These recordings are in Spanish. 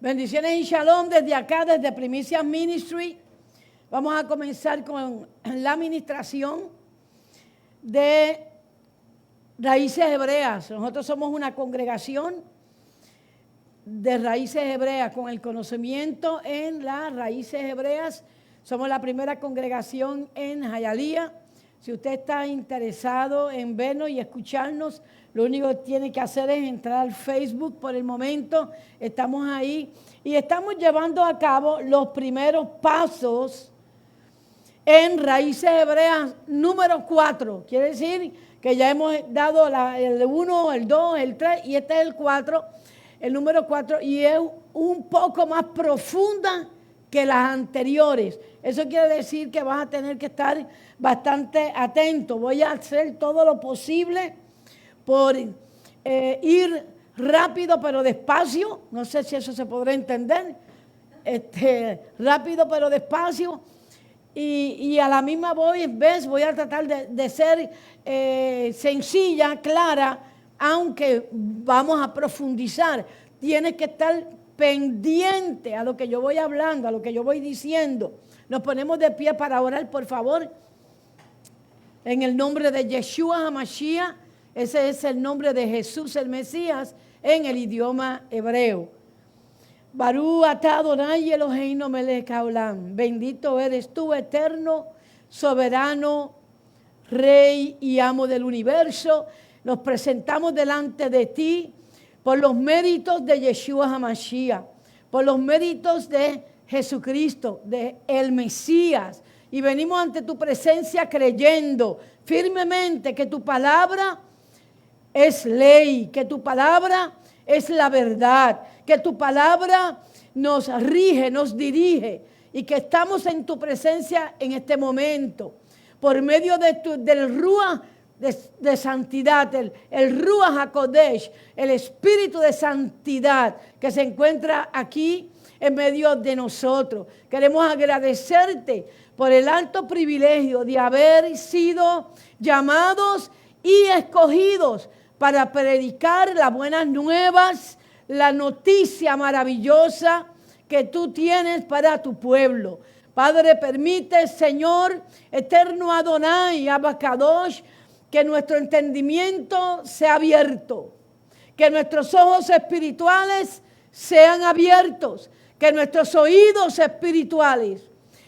Bendiciones y shalom desde acá, desde Primicias Ministry. Vamos a comenzar con la administración de Raíces Hebreas. Nosotros somos una congregación de Raíces Hebreas con el conocimiento en las Raíces Hebreas. Somos la primera congregación en Hialeah. Si usted está interesado en vernos y escucharnos, lo único que tiene que hacer es entrar al Facebook por el momento. Estamos ahí y estamos llevando a cabo los primeros pasos en Raíces Hebreas número 4. Quiere decir que ya hemos dado el 1, el 2, el 3 y este es el 4, el número 4, y es un poco más profunda que las anteriores. Eso quiere decir que vas a tener que estar bastante atento. Voy a hacer todo lo posible por ir rápido pero despacio. No sé si eso se podrá entender. Rápido pero despacio. Y a la misma vez voy a tratar de ser sencilla, clara, aunque vamos a profundizar. Tienes que estar pendiente a lo que yo voy hablando, a lo que yo voy diciendo. Nos ponemos de pie para orar, por favor. En el nombre de Yeshua HaMashiach, ese es el nombre de Jesús el Mesías en el idioma hebreo. Barú atah Adonai Eloheinu melech haolam. Bendito eres tú, eterno, soberano, Rey y amo del universo. Nos presentamos delante de ti por los méritos de Yeshua HaMashiach, por los méritos de Jesucristo, de el Mesías. Y venimos ante tu presencia creyendo firmemente que tu palabra es ley, que tu palabra es la verdad, que tu palabra nos rige, nos dirige y que estamos en tu presencia en este momento por medio del Ruach de santidad, el Ruach HaKodesh, el Espíritu de santidad que se encuentra aquí en medio de nosotros. Queremos agradecerte por el alto privilegio de haber sido llamados y escogidos para predicar las buenas nuevas, la noticia maravillosa que tú tienes para tu pueblo. Padre, permite, Señor, eterno Adonai, Abba Kadosh, que nuestro entendimiento sea abierto, que nuestros ojos espirituales sean abiertos, que nuestros oídos espirituales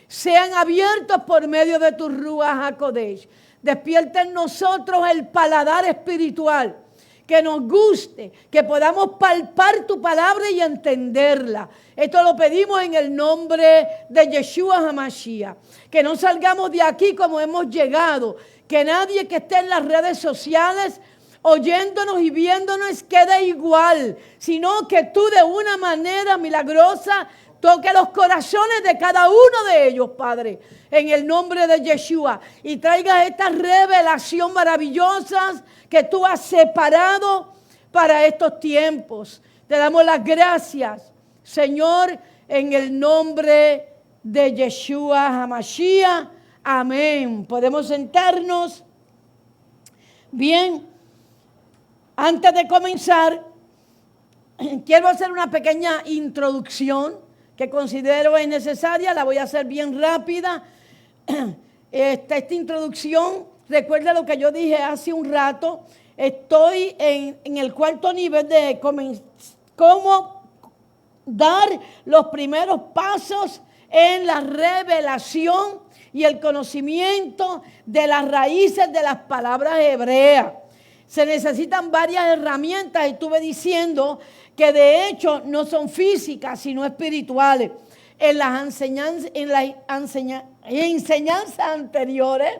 sean abiertos por medio de tu Ruach HaKodesh. Despierta en nosotros el paladar espiritual, que nos guste, que podamos palpar tu palabra y entenderla. Esto lo pedimos en el nombre de Yeshua HaMashiach. Que no salgamos de aquí como hemos llegado. Que nadie que esté en las redes sociales oyéndonos y viéndonos quede igual, sino que tú de una manera milagrosa toque los corazones de cada uno de ellos, Padre, en el nombre de Yeshua, y traigas esta revelación maravillosa que tú has separado para estos tiempos. Te damos las gracias, Señor, en el nombre de Yeshua HaMashiach. Amén. Podemos sentarnos. Bien, antes de comenzar, quiero hacer una pequeña introducción que considero es necesaria. La voy a hacer bien rápida. Esta introducción, recuerda lo que yo dije hace un rato. Estoy en el cuarto nivel de cómo dar los primeros pasos en la revelación y el conocimiento de las raíces de las palabras hebreas. Se necesitan varias herramientas. Estuve diciendo que de hecho no son físicas, sino espirituales. En las enseñanzas anteriores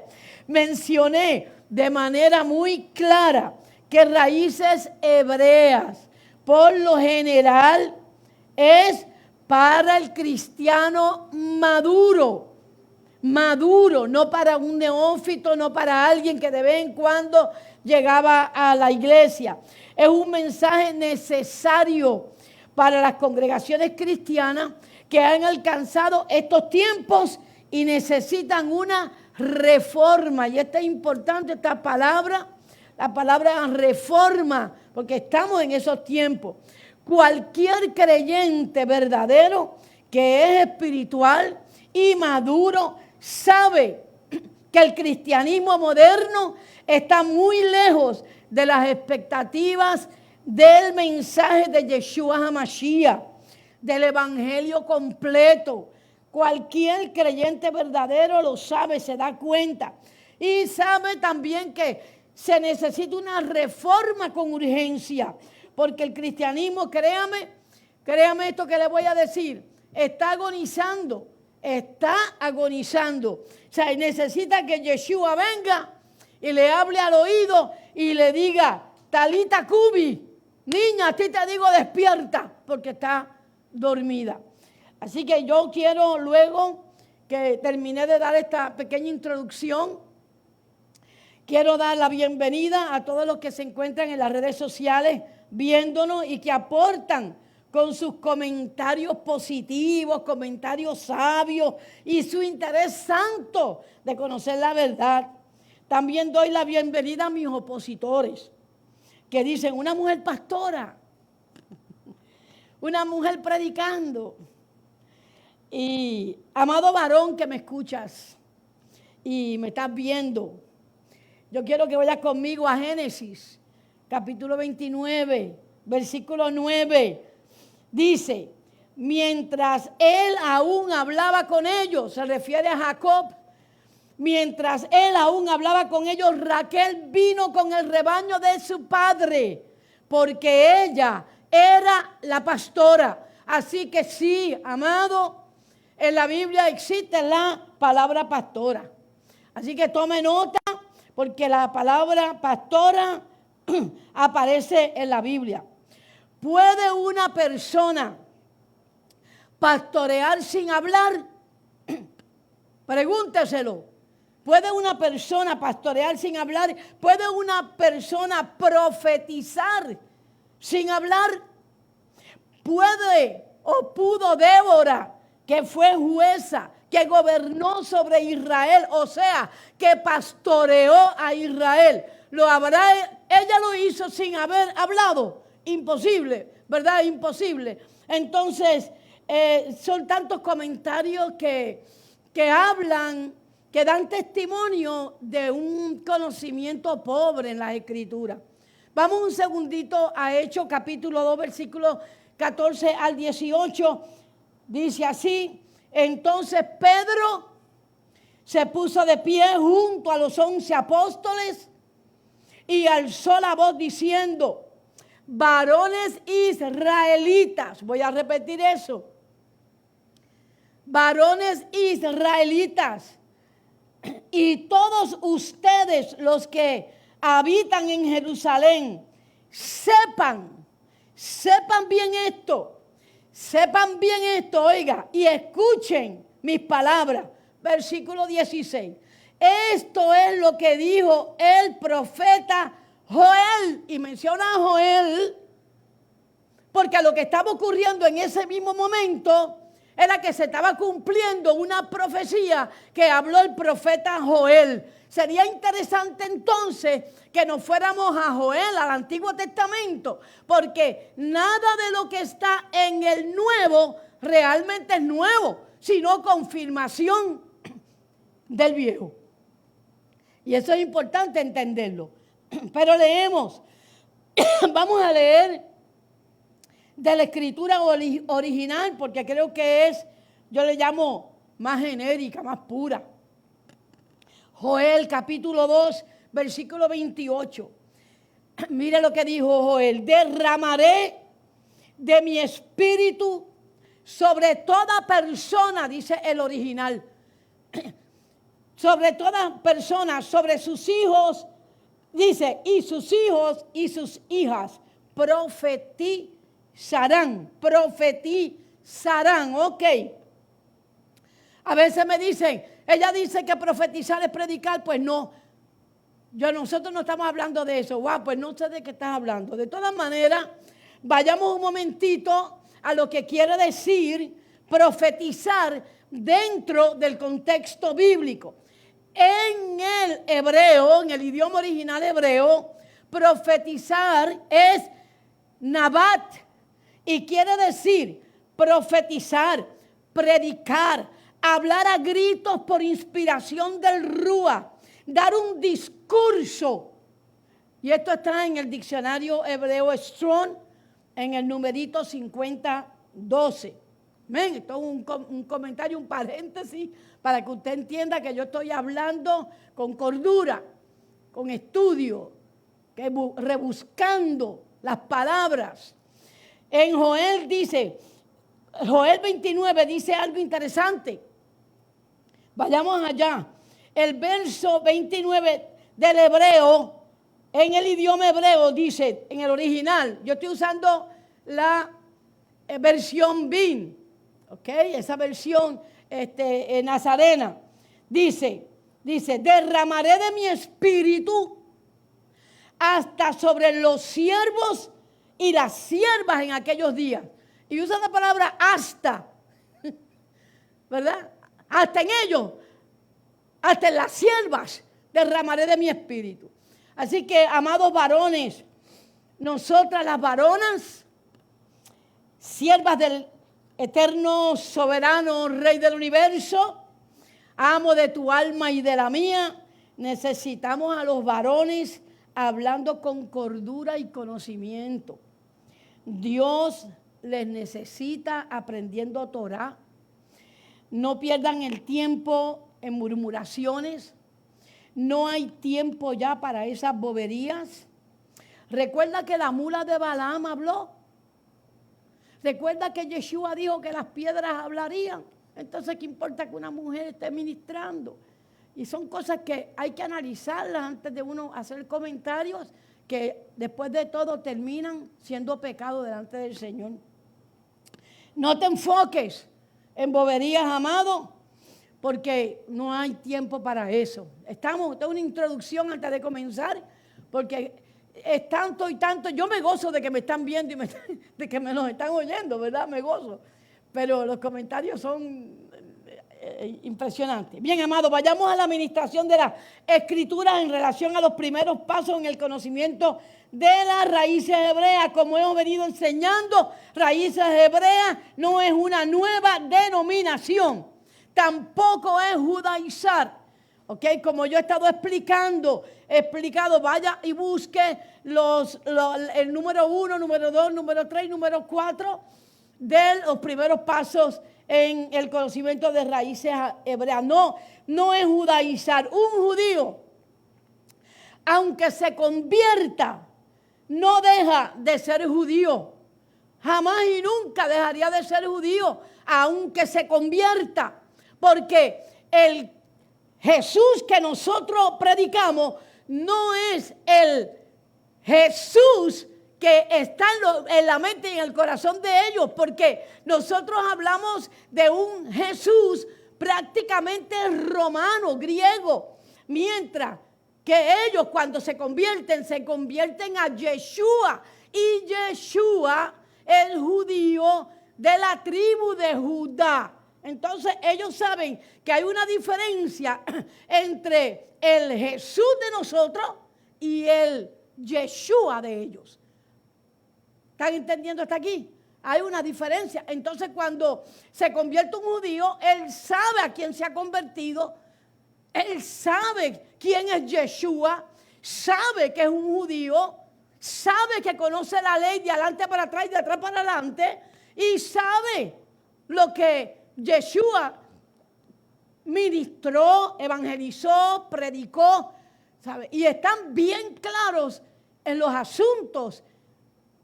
mencioné de manera muy clara que raíces hebreas, por lo general, es para el cristiano maduro, no para un neófito, no para alguien que de vez en cuando llegaba a la iglesia. Es un mensaje necesario para las congregaciones cristianas que han alcanzado estos tiempos y necesitan una reforma. Y esta es importante, esta palabra, la palabra reforma, porque estamos en esos tiempos. Cualquier creyente verdadero que es espiritual y maduro sabe que el cristianismo moderno está muy lejos de las expectativas del mensaje de Yeshua HaMashiach, del evangelio completo. Cualquier creyente verdadero lo sabe, se da cuenta. Y sabe también que se necesita una reforma con urgencia, porque el cristianismo, créame esto que le voy a decir, está agonizando. O sea, necesita que Yeshua venga y le hable al oído y le diga, Talita Cubi, niña, a ti te digo despierta, porque está dormida. Así que yo quiero, luego que terminé de dar esta pequeña introducción, quiero dar la bienvenida a todos los que se encuentran en las redes sociales viéndonos y que aportan con sus comentarios positivos, comentarios sabios y su interés santo de conocer la verdad. También doy la bienvenida a mis opositores, que dicen, una mujer pastora, una mujer predicando. Y amado varón que me escuchas y me estás viendo, yo quiero que vayas conmigo a Génesis, capítulo 29, versículo 9. Dice, mientras él aún hablaba con ellos, se refiere a Jacob, mientras él aún hablaba con ellos, Raquel vino con el rebaño de su padre, porque ella era la pastora. Así que sí, amado, en la Biblia existe la palabra pastora. Así que tome nota, porque la palabra pastora aparece en la Biblia. ¿Puede una persona pastorear sin hablar? Pregúnteselo. ¿Puede una persona pastorear sin hablar? ¿Puede una persona profetizar sin hablar? ¿Puede o pudo Débora, que fue jueza, que gobernó sobre Israel, o sea, que pastoreó a Israel, ella lo hizo sin haber hablado? Imposible, ¿verdad? Imposible. Entonces, son tantos comentarios que hablan, que dan testimonio de un conocimiento pobre en las Escrituras. Vamos un segundito a Hechos, capítulo 2, versículos 14 al 18. Dice así, entonces Pedro se puso de pie junto a los 11 apóstoles y alzó la voz diciendo, varones israelitas, voy a repetir eso, varones israelitas, y todos ustedes los que habitan en Jerusalén, sepan bien esto, oiga, y escuchen mis palabras. Versículo 16. Esto es lo que dijo el profeta Joel, y menciona a Joel, porque lo que estaba ocurriendo en ese mismo momento era que se estaba cumpliendo una profecía que habló el profeta Joel. Sería interesante entonces que nos fuéramos a Joel, al Antiguo Testamento, porque nada de lo que está en el Nuevo realmente es nuevo, sino confirmación del Viejo. Y eso es importante entenderlo. Pero leemos, vamos a leer de la escritura original, porque creo que es, yo le llamo más genérica, más pura. Joel capítulo 2, versículo 28. Mire lo que dijo Joel, derramaré de mi espíritu sobre toda persona, dice el original, sobre toda persona, sobre sus hijos, dice, y sus hijos y sus hijas profetizarán, ok. A veces me dicen, ella dice que profetizar es predicar, pues no. Nosotros no estamos hablando de eso. Pues no sé de qué estás hablando. De todas maneras, vayamos un momentito a lo que quiere decir profetizar dentro del contexto bíblico. En el hebreo, en el idioma original hebreo, profetizar es nabat, Y quiere decir profetizar, predicar, hablar a gritos por inspiración del Rúa, dar un discurso. Y esto está en el diccionario hebreo Strong, en el numerito 5012. ¿Ven? Esto es un comentario, un paréntesis, para que usted entienda que yo estoy hablando con cordura, con estudio, rebuscando las palabras. En Joel dice, Joel 29 dice algo interesante. Vayamos allá. El verso 29 del hebreo, en el idioma hebreo dice, en el original, yo estoy usando la versión BIN, ¿ok? Esa versión nazarena. Dice, derramaré de mi espíritu hasta sobre los siervos y las siervas en aquellos días. Y usa la palabra hasta, ¿verdad? Hasta en ellos, hasta en las siervas, derramaré de mi espíritu. Así que, amados varones, nosotras las varonas, siervas del eterno, soberano, Rey del universo, amo de tu alma y de la mía, necesitamos a los varones hablando con cordura y conocimiento. Dios les necesita aprendiendo Torah. No pierdan el tiempo en murmuraciones. No hay tiempo ya para esas boberías. Recuerda que la mula de Balaam habló. Recuerda que Yeshua dijo que las piedras hablarían. Entonces, ¿qué importa que una mujer esté ministrando? Y son cosas que hay que analizarlas antes de uno hacer comentarios que después de todo terminan siendo pecado delante del Señor. No te enfoques en boberías, amado, porque no hay tiempo para eso. Esta es una introducción antes de comenzar, porque es tanto y tanto. Yo me gozo de que me están viendo y de que me nos están oyendo, ¿verdad? Me gozo. Pero los comentarios son impresionantes. Bien, amado, vayamos a la administración de las Escrituras en relación a los primeros pasos en el conocimiento de las raíces hebreas. Como hemos venido enseñando, raíces hebreas no es una nueva denominación. Tampoco es judaizar. ¿Ok? Como yo he estado explicado, vaya y busque el número 1, número 2, número 3, número 4 de los primeros pasos en el conocimiento de raíces hebreas. No es judaizar. Un judío, aunque se convierta, no deja de ser judío. Jamás y nunca dejaría de ser judío, aunque se convierta. Porque el Jesús que nosotros predicamos no es el Jesús que está en la mente y en el corazón de ellos, porque nosotros hablamos de un Jesús prácticamente romano, griego, mientras que ellos cuando se convierten a Yeshua, y Yeshua, el judío de la tribu de Judá. Entonces ellos saben que hay una diferencia entre el Jesús de nosotros y el Yeshua de ellos. ¿Están entendiendo hasta aquí? Hay una diferencia. Entonces cuando se convierte un judío, él sabe a quién se ha convertido, él sabe quién es Yeshua, sabe que es un judío, sabe que conoce la ley de adelante para atrás y de atrás para adelante, y sabe lo que Yeshua ministró, evangelizó, predicó, ¿sabe? Y están bien claros en los asuntos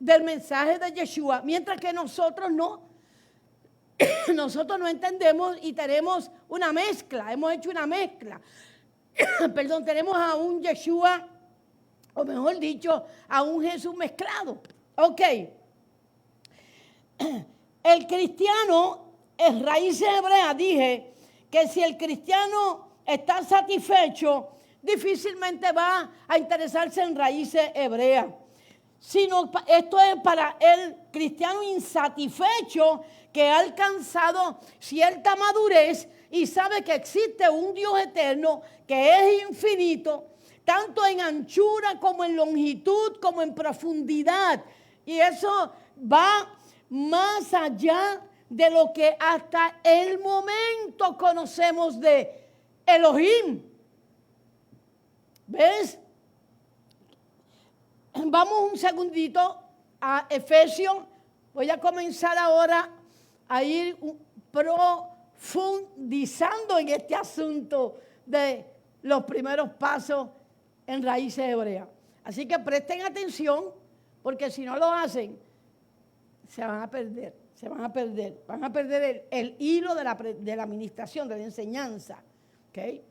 del mensaje de Yeshua, mientras que nosotros no entendemos y tenemos una mezcla, hemos hecho una mezcla. Perdón, tenemos a un Yeshua, o mejor dicho, a un Jesús mezclado. Ok. El cristiano, en raíces hebreas, dije que si el cristiano está satisfecho, difícilmente va a interesarse en raíces hebreas. Sino esto es para el cristiano insatisfecho que ha alcanzado cierta madurez y sabe que existe un Dios eterno que es infinito, tanto en anchura como en longitud, como en profundidad. Y eso va más allá de lo que hasta el momento conocemos de Elohim. ¿Ves? Vamos un segundito a Efesios. Voy a comenzar ahora a ir profundizando en este asunto de los primeros pasos en raíces hebreas. Así que presten atención, porque si no lo hacen, se van a perder. Van a perder el hilo de la administración, de la enseñanza. ¿Okay?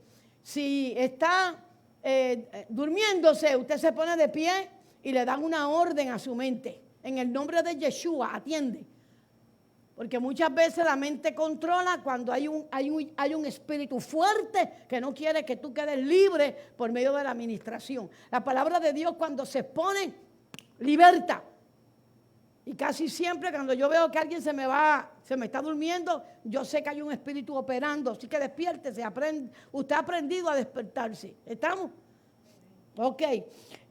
Si está durmiéndose, usted se pone de pie y le dan una orden a su mente. En el nombre de Yeshua, atiende. Porque muchas veces la mente controla cuando hay un espíritu fuerte que no quiere que tú quedes libre por medio de la administración. La palabra de Dios, cuando se expone, liberta. Y casi siempre cuando yo veo que alguien se me está durmiendo, yo sé que hay un espíritu operando. Así que despiértese, usted ha aprendido a despertarse. ¿Estamos? Ok.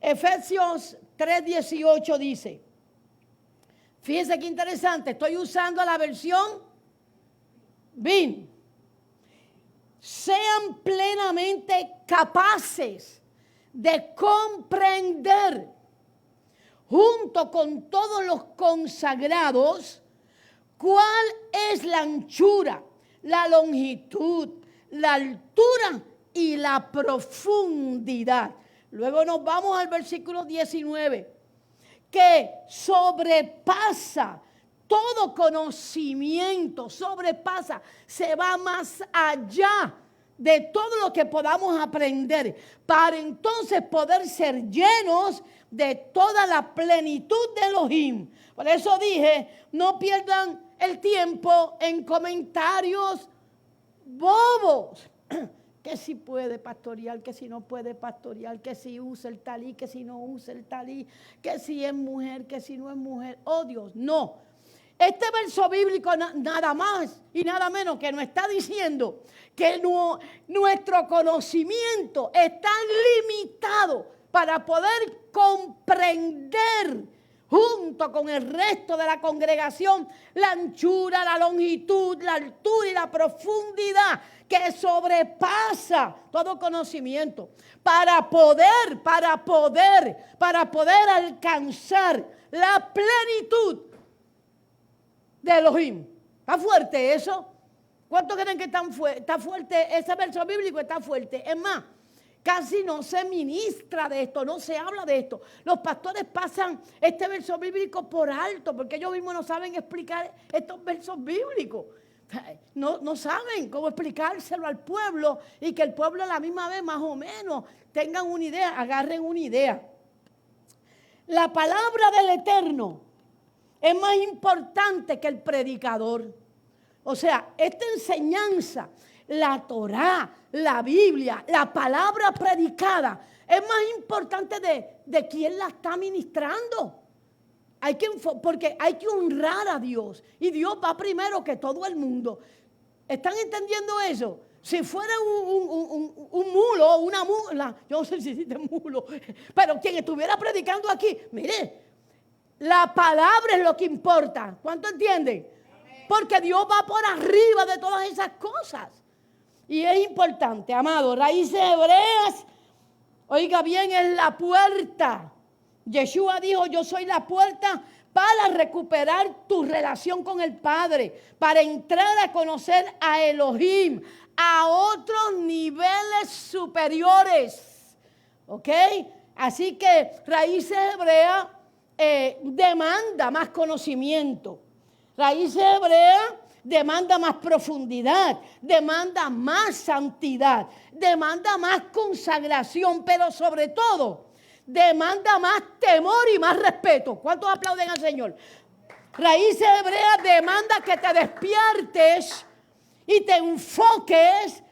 Efesios 3:18 dice, fíjense qué interesante, estoy usando la versión BIN. Sean plenamente capaces de comprender junto con todos los consagrados, cuál es la anchura, la longitud, la altura y la profundidad. Luego nos vamos al versículo 19, que sobrepasa todo conocimiento, se va más allá de todo lo que podamos aprender, para entonces poder ser llenos de toda la plenitud de Elohim. Por eso dije, no pierdan el tiempo en comentarios bobos. Que si puede pastorear, que si no puede pastorear, que si usa el talí, que si no usa el talí, que si es mujer, que si no es mujer. Oh Dios, no. Este verso bíblico nada más y nada menos que nos está diciendo que nuestro conocimiento está limitado para poder comprender junto con el resto de la congregación la anchura, la longitud, la altura y la profundidad que sobrepasa todo conocimiento para poder alcanzar la plenitud de Elohim. ¿Está fuerte eso? ¿Cuántos creen que está fuerte? Ese verso bíblico está fuerte. Es más, casi no se ministra de esto, no se habla de esto. Los pastores pasan este verso bíblico por alto porque ellos mismos no saben explicar estos versos bíblicos. No saben cómo explicárselo al pueblo y que el pueblo a la misma vez más o menos tengan una idea, agarren una idea. La palabra del Eterno es más importante que el predicador. O sea, esta enseñanza, la Torá, la Biblia, la palabra predicada, es más importante de quién la está ministrando. Porque hay que honrar a Dios. Y Dios va primero que todo el mundo. ¿Están entendiendo eso? Si fuera un mulo o una mula, yo no sé si existe mulo, pero quien estuviera predicando aquí, mire, la palabra es lo que importa. ¿Cuánto entienden? Porque Dios va por arriba de todas esas cosas. Y es importante, amado, raíces hebreas, oiga bien, es la puerta. Yeshua dijo, yo soy la puerta para recuperar tu relación con el Padre, para entrar a conocer a Elohim, a otros niveles superiores. ¿Ok? Así que raíces hebreas demanda más conocimiento. Raíces hebreas demanda más profundidad, demanda más santidad, demanda más consagración, pero sobre todo demanda más temor y más respeto. ¿Cuántos aplauden al Señor? Raíces hebreas demanda que te despiertes y te enfoques,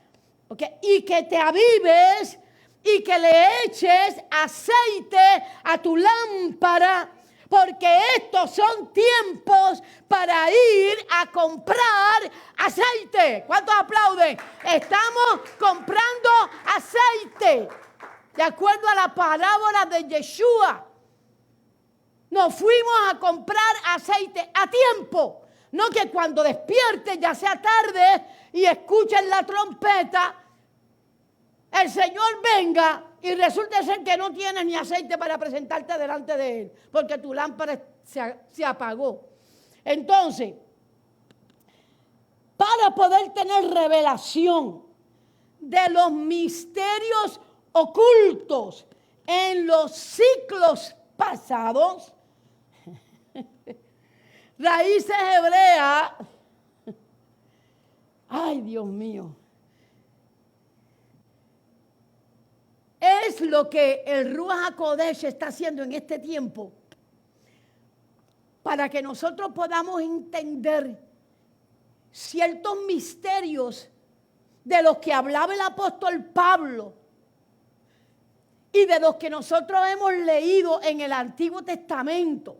¿okay? Y que te avives y que le eches aceite a tu lámpara, porque estos son tiempos para ir a comprar aceite. ¿Cuántos aplauden? Estamos comprando aceite, de acuerdo a la parábola de Yeshua. Nos fuimos a comprar aceite a tiempo. No que cuando despiertes, ya sea tarde, y escuchen la trompeta, el Señor venga y resulta ser que no tienes ni aceite para presentarte delante de Él, porque tu lámpara se apagó. Entonces, para poder tener revelación de los misterios ocultos en los ciclos pasados, Raíces Hebreas, ay Dios mío, es lo que el Ruach HaKodesh está haciendo en este tiempo para que nosotros podamos entender ciertos misterios de los que hablaba el apóstol Pablo y de los que nosotros hemos leído en el Antiguo Testamento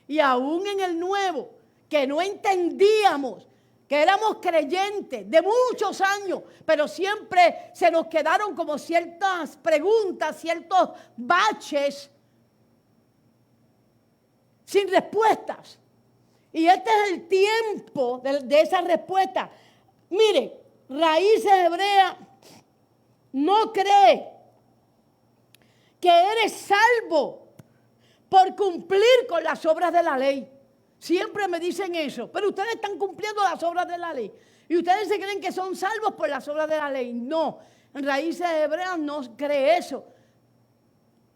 y aún en el Nuevo, que no entendíamos, que éramos creyentes de muchos años, pero siempre se nos quedaron como ciertas preguntas, ciertos baches sin respuestas. Y este es el tiempo de esa respuesta. Mire, Raíces Hebreas no cree que eres salvo por cumplir con las obras de la ley. Siempre me dicen eso, pero ustedes están cumpliendo las obras de la ley. Y ustedes se creen que son salvos por las obras de la ley. No, Raíces Hebreas no cree eso.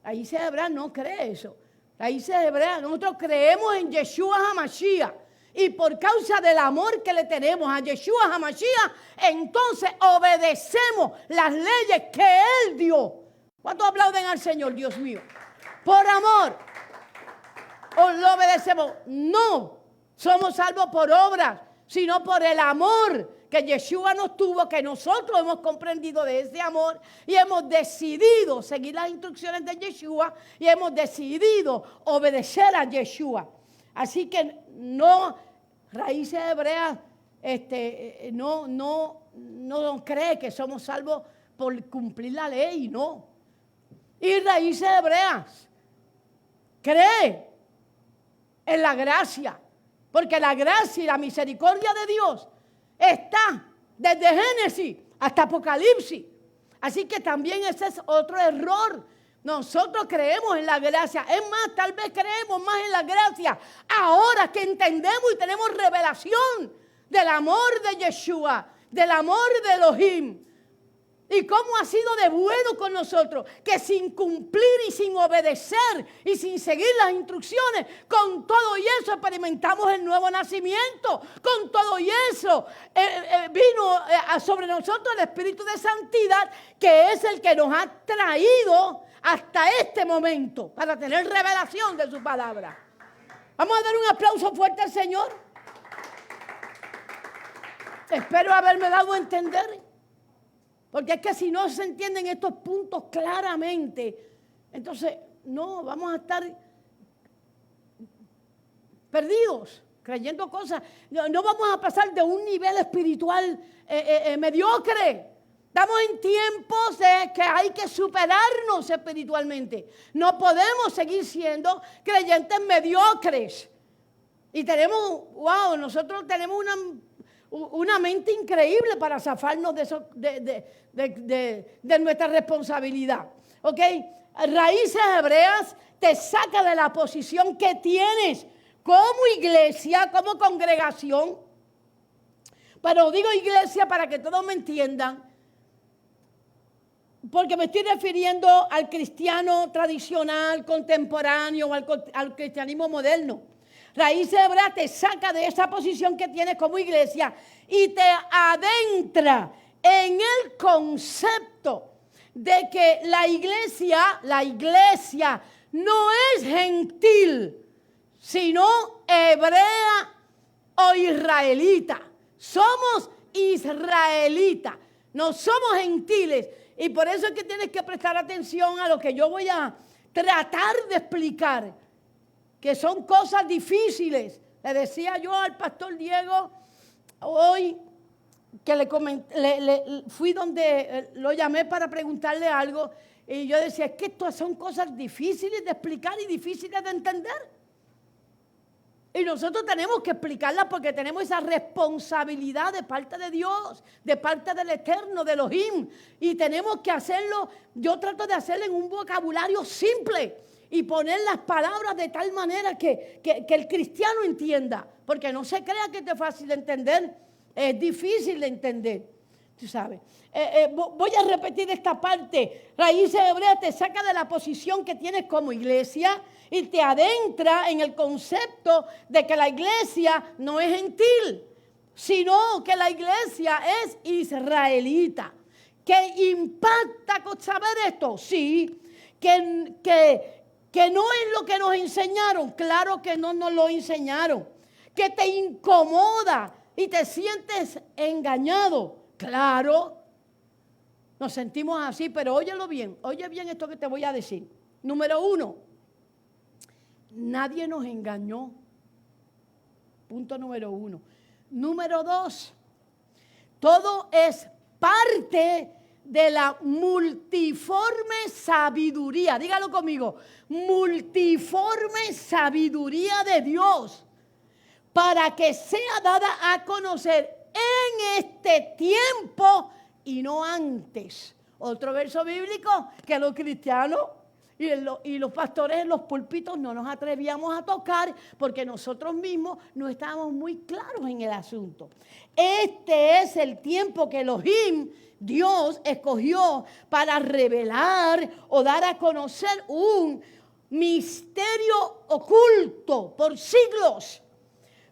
Raíces Hebreas no cree eso. Raíces Hebreas, nosotros creemos en Yeshua HaMashiach. Y por causa del amor que le tenemos a Yeshua HaMashiach, entonces obedecemos las leyes que Él dio. ¿Cuántos aplauden al Señor, Dios mío? Por amor. ¿O lo obedecemos? No, somos salvos por obras, sino por el amor que Yeshua nos tuvo, que nosotros hemos comprendido de ese amor y hemos decidido seguir las instrucciones de Yeshua y hemos decidido obedecer a Yeshua. Así que no, Raíces Hebreas no cree que somos salvos por cumplir la ley, no. Y Raíces Hebreas cree en la gracia, porque la gracia y la misericordia de Dios está desde Génesis hasta Apocalipsis. Así que también ese es otro error. Nosotros creemos en la gracia. Es más, tal vez creemos más en la gracia ahora que entendemos y tenemos revelación del amor de Yeshua, del amor de Elohim. Y cómo ha sido de bueno con nosotros, que sin cumplir y sin obedecer y sin seguir las instrucciones, con todo y eso experimentamos el nuevo nacimiento. Con todo y eso vino sobre nosotros el Espíritu de Santidad, que es el que nos ha traído hasta este momento para tener revelación de su palabra. Vamos a dar un aplauso fuerte al Señor. Espero haberme dado a entender. Porque es que si no se entienden estos puntos claramente, entonces no, vamos a estar perdidos, creyendo cosas. No vamos a pasar de un nivel espiritual mediocre. Estamos en tiempos de que hay que superarnos espiritualmente. No podemos seguir siendo creyentes mediocres. Y nosotros tenemos una mente increíble para zafarnos de nuestra responsabilidad. ¿Ok? Raíces Hebreas te saca de la posición que tienes como iglesia, como congregación. Pero digo iglesia para que todos me entiendan, porque me estoy refiriendo al cristiano tradicional, contemporáneo, al cristianismo moderno. Raíces Hebreas te saca de esa posición que tienes como iglesia y te adentra en el concepto de que la iglesia no es gentil, sino hebrea o israelita. Somos israelitas, no somos gentiles. Y por eso es que tienes que prestar atención a lo que yo voy a tratar de explicar, que son cosas difíciles. Le decía yo al pastor Diego hoy que fui donde lo llamé para preguntarle algo y yo decía, es que estas son cosas difíciles de explicar y difíciles de entender. Y nosotros tenemos que explicarla porque tenemos esa responsabilidad de parte de Dios, de parte del Eterno, de Elohim. Y tenemos que hacerlo, yo trato de hacerlo en un vocabulario simple y poner las palabras de tal manera que el cristiano entienda. Porque no se crea que es fácil de entender, es difícil de entender, tú sabes. Voy a repetir esta parte. Raíces Hebreas te saca de la posición que tienes como iglesia y te adentra en el concepto de que la iglesia no es gentil, sino que la iglesia es israelita. ¿Que impacta con saber esto? Sí. Que no es lo que nos enseñaron. Claro que no nos lo enseñaron. Que te incomoda y te sientes engañado. Claro. Nos sentimos así, pero óyelo bien. Oye bien esto que te voy a decir. Número 1. Nadie nos engañó. Punto número 1. Número 2. Todo es parte de la multiforme sabiduría. Dígalo conmigo. Multiforme sabiduría de Dios. Para que sea dada a conocer en este tiempo y no antes. Otro verso bíblico que los cristianos y los pastores en los púlpitos no nos atrevíamos a tocar porque nosotros mismos no estábamos muy claros en el asunto. Este es el tiempo que Elohim, Dios, escogió para revelar o dar a conocer un misterio oculto por siglos.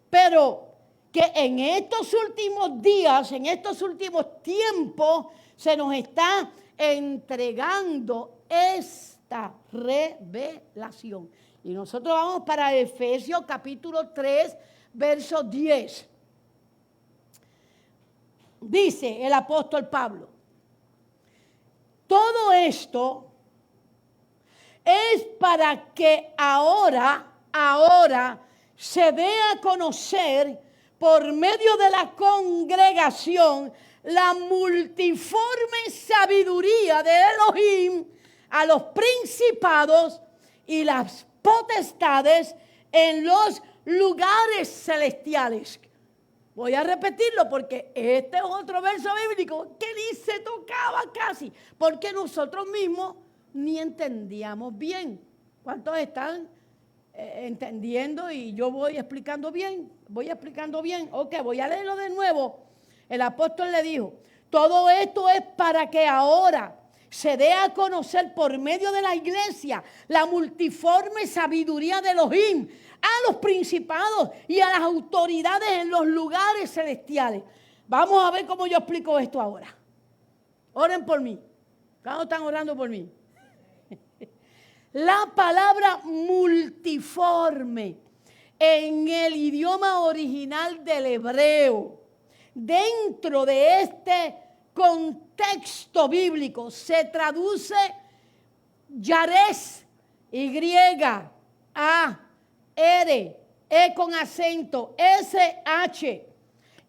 Pero que en estos últimos días, en estos últimos tiempos, se nos está entregando esta revelación. Y nosotros vamos para Efesios capítulo 3, verso 10. Dice el apóstol Pablo, todo esto es para que ahora se dé a conocer por medio de la congregación la multiforme sabiduría de Elohim a los principados y las potestades en los lugares celestiales. Voy a repetirlo porque este es otro verso bíblico que ni se tocaba casi, porque nosotros mismos ni entendíamos bien. ¿Cuántos están entendiendo? Y yo voy explicando bien. Ok, voy a leerlo de nuevo. El apóstol le dijo, todo esto es para que ahora se dé a conocer por medio de la iglesia la multiforme sabiduría de Elohim a los principados y a las autoridades en los lugares celestiales. Vamos a ver cómo yo explico esto ahora. Oren por mí. ¿Cuántos están orando por mí? La palabra multiforme en el idioma original del hebreo, dentro de este contexto bíblico, se traduce Yarez, Y-A-R, E con acento, S-H,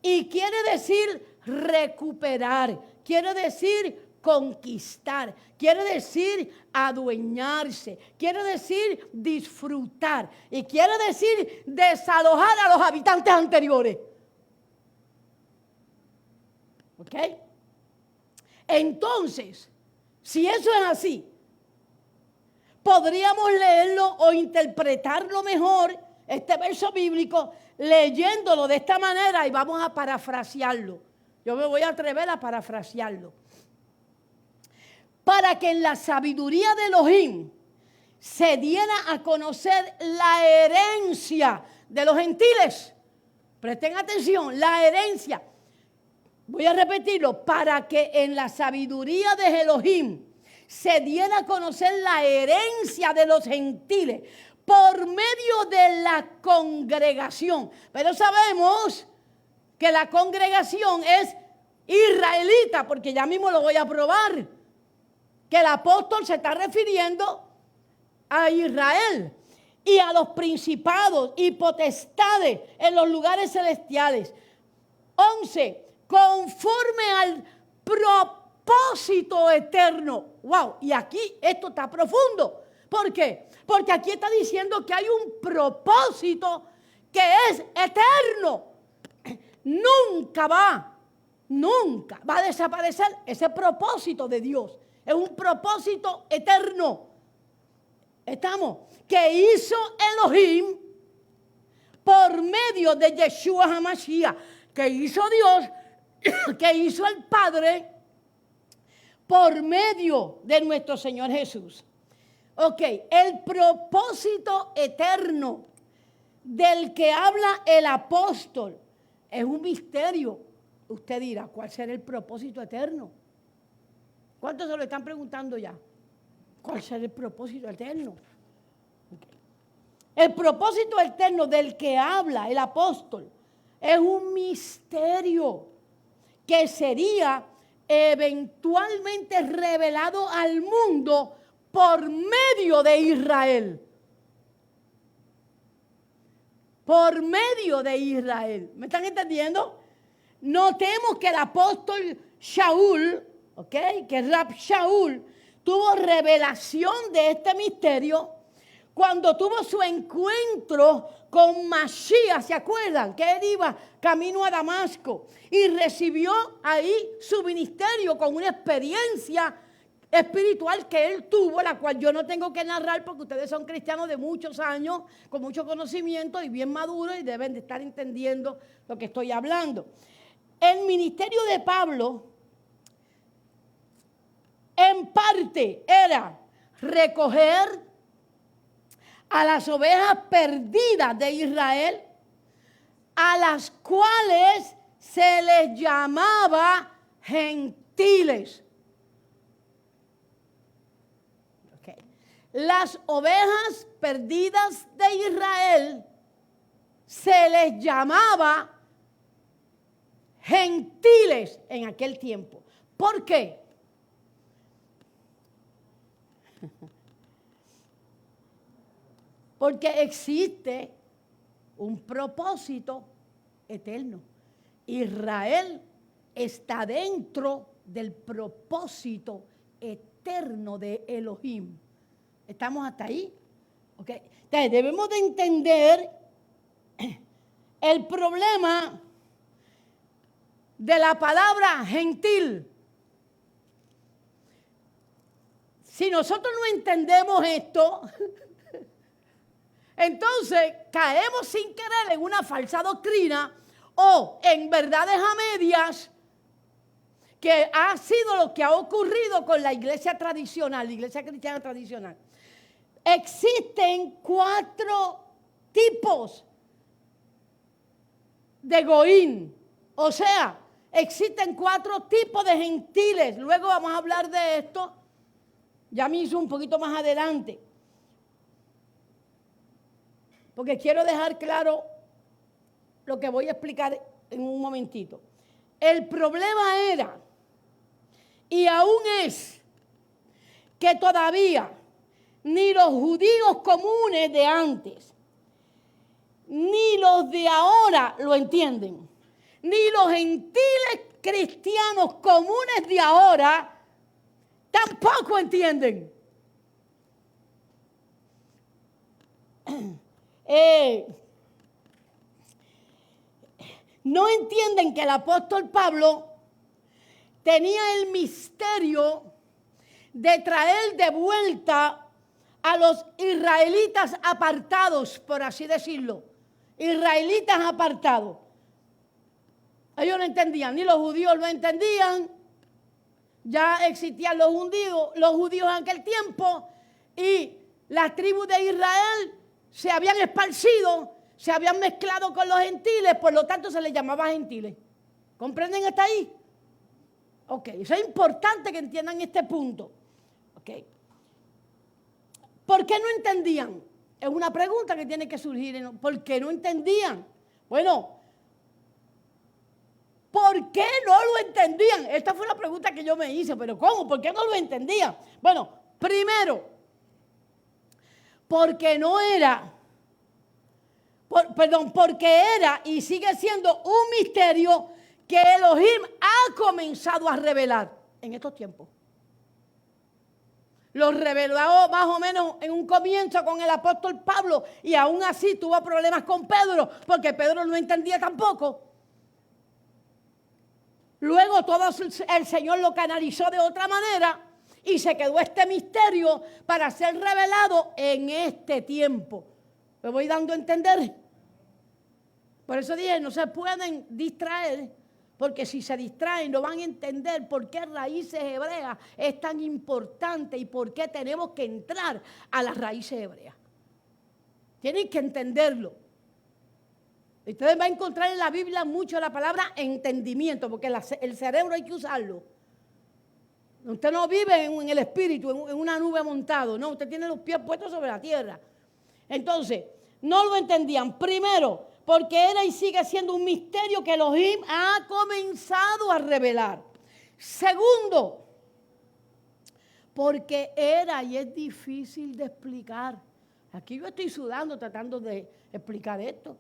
y quiere decir recuperar, quiere decir conquistar, quiere decir adueñarse, quiere decir disfrutar y quiere decir desalojar a los habitantes anteriores. ¿Ok? Entonces, si eso es así, podríamos leerlo o interpretarlo mejor, este verso bíblico, leyéndolo de esta manera y vamos a parafrasearlo. Yo me voy a atrever a parafrasearlo. Para que en la sabiduría de Elohim se diera a conocer la herencia de los gentiles. Presten atención, la herencia. Voy a repetirlo, para que en la sabiduría de Elohim se diera a conocer la herencia de los gentiles por medio de la congregación. Pero sabemos que la congregación es israelita, porque ya mismo lo voy a probar. Que el apóstol se está refiriendo a Israel y a los principados y potestades en los lugares celestiales. 11. Conforme al propósito eterno. Wow, y aquí esto está profundo. ¿Por qué? Porque aquí está diciendo que hay un propósito que es eterno, nunca va a desaparecer ese propósito de Dios. Es un propósito eterno. ¿Estamos? Que hizo Elohim por medio de Yeshua HaMashiach, que hizo Dios, que hizo el Padre por medio de nuestro Señor Jesús. Ok, el propósito eterno del que habla el apóstol es un misterio. Usted dirá, ¿cuál será el propósito eterno? ¿Cuántos se lo están preguntando ya? ¿Cuál será el propósito eterno? Okay. El propósito eterno del que habla el apóstol es un misterio que sería eventualmente revelado al mundo por medio de Israel. Por medio de Israel. ¿Me están entendiendo? Notemos que el apóstol Shaul, que Rab Shaul, tuvo revelación de este misterio cuando tuvo su encuentro con Mashiach. ¿Se acuerdan? Que él iba camino a Damasco y recibió ahí su ministerio con una experiencia espiritual que él tuvo, la cual yo no tengo que narrar porque ustedes son cristianos de muchos años, con mucho conocimiento y bien maduros y deben de estar entendiendo lo que estoy hablando. El ministerio de Pablo en parte era recoger a las ovejas perdidas de Israel, a las cuales se les llamaba gentiles. Okay. Las ovejas perdidas de Israel se les llamaba gentiles en aquel tiempo. ¿Por qué? Porque existe un propósito eterno. Israel está dentro del propósito eterno de Elohim. ¿Estamos hasta ahí? Okay. Entonces, debemos de entender el problema de la palabra gentil. Si nosotros no entendemos esto, entonces caemos sin querer en una falsa doctrina o en verdades a medias, que ha sido lo que ha ocurrido con la iglesia tradicional, la iglesia cristiana tradicional. Existen 4 tipos de goín, o sea, existen 4 tipos de gentiles. Luego vamos a hablar de esto, ya me hizo un poquito más adelante, porque quiero dejar claro lo que voy a explicar en un momentito. El problema era, y aún es, que todavía ni los judíos comunes de antes, ni los de ahora lo entienden, ni los gentiles cristianos comunes de ahora tampoco entienden. No entienden que el apóstol Pablo tenía el misterio de traer de vuelta a los israelitas apartados, por así decirlo. Israelitas apartados. Ellos no entendían, ni los judíos lo entendían. Ya existían los judíos en aquel tiempo, y las tribus de Israel se habían esparcido, se habían mezclado con los gentiles, por lo tanto se les llamaba gentiles. ¿Comprenden hasta ahí? Ok, eso es importante que entiendan este punto. Ok. ¿Por qué no entendían? Es una pregunta que tiene que surgir. ¿Por qué no entendían? Bueno, ¿por qué no lo entendían? Esta fue la pregunta que yo me hice, pero ¿cómo? ¿Por qué no lo entendían? Bueno, primero, porque era y sigue siendo un misterio que Elohim ha comenzado a revelar en estos tiempos. Los reveló más o menos en un comienzo con el apóstol Pablo y aún así tuvo problemas con Pedro porque Pedro no entendía tampoco. Luego todo el Señor lo canalizó de otra manera y se quedó este misterio para ser revelado en este tiempo. ¿Me voy dando a entender? Por eso dije, no se pueden distraer, porque si se distraen no van a entender por qué raíces hebreas es tan importante y por qué tenemos que entrar a las raíces hebreas. Tienen que entenderlo. Ustedes van a encontrar en la Biblia mucho la palabra entendimiento, porque el cerebro hay que usarlo. Usted no vive en el espíritu, en una nube montado, no, usted tiene los pies puestos sobre la tierra. Entonces, no lo entendían. Primero, porque era y sigue siendo un misterio que Elohim ha comenzado a revelar. Segundo, porque era y es difícil de explicar. Aquí yo estoy sudando tratando de explicar esto.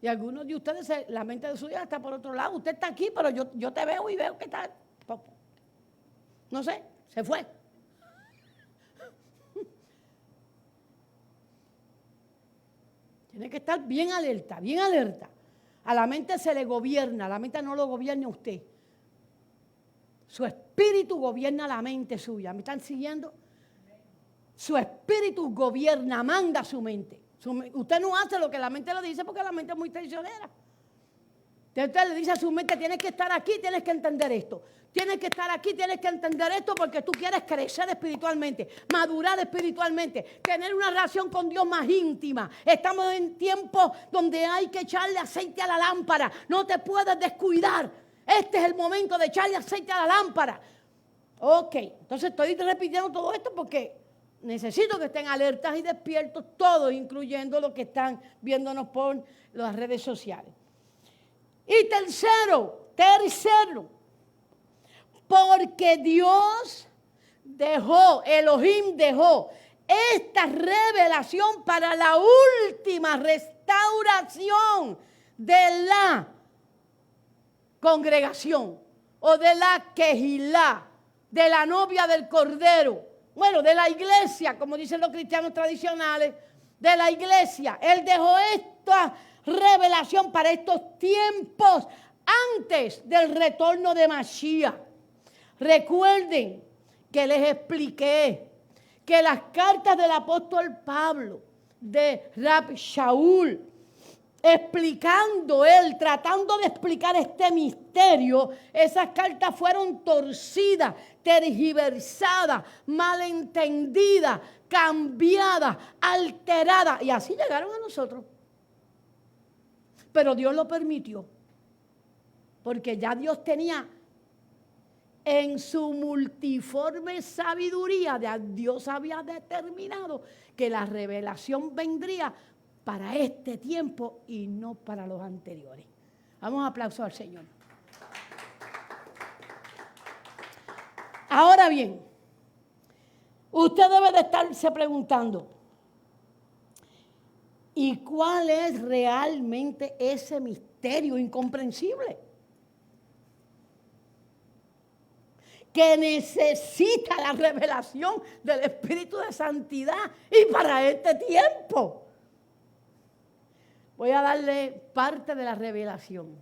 Y algunos de ustedes, la mente de su vida está por otro lado. Usted está aquí, pero yo te veo y veo que está... No sé, se fue. Tiene que estar bien alerta, bien alerta. A la mente se le gobierna, la mente no lo gobierna usted. Su espíritu gobierna la mente suya. ¿Me están siguiendo? Su espíritu gobierna, manda su mente. Usted no hace lo que la mente le dice porque la mente es muy traicionera. Usted le dice a su mente, tienes que estar aquí, tienes que entender esto. Tienes que estar aquí, tienes que entender esto porque tú quieres crecer espiritualmente, madurar espiritualmente, tener una relación con Dios más íntima. Estamos en tiempos donde hay que echarle aceite a la lámpara. No te puedes descuidar. Este es el momento de echarle aceite a la lámpara. Ok, entonces estoy repitiendo todo esto porque necesito que estén alertas y despiertos todos, incluyendo los que están viéndonos por las redes sociales. Y tercero, porque Dios Elohim dejó esta revelación para la última restauración de la congregación o de la quejilá, de la novia del Cordero. Bueno, de la iglesia, como dicen los cristianos tradicionales, de la iglesia. Él dejó esta revelación para estos tiempos antes del retorno de Mashiach. Recuerden que les expliqué que las cartas del apóstol Pablo, de Rab Shaul, tratando de explicar este misterio, esas cartas fueron torcidas, tergiversadas, malentendidas, cambiadas, alteradas, y así llegaron a nosotros. Pero Dios lo permitió, porque ya Dios tenía en su multiforme sabiduría, Dios había determinado que la revelación vendría para este tiempo y no para los anteriores. Vamos a aplauso al Señor. Ahora bien, usted debe de estarse preguntando, ¿y cuál es realmente ese misterio incomprensible que necesita la revelación del Espíritu de Santidad y para este tiempo? Voy a darle parte de la revelación,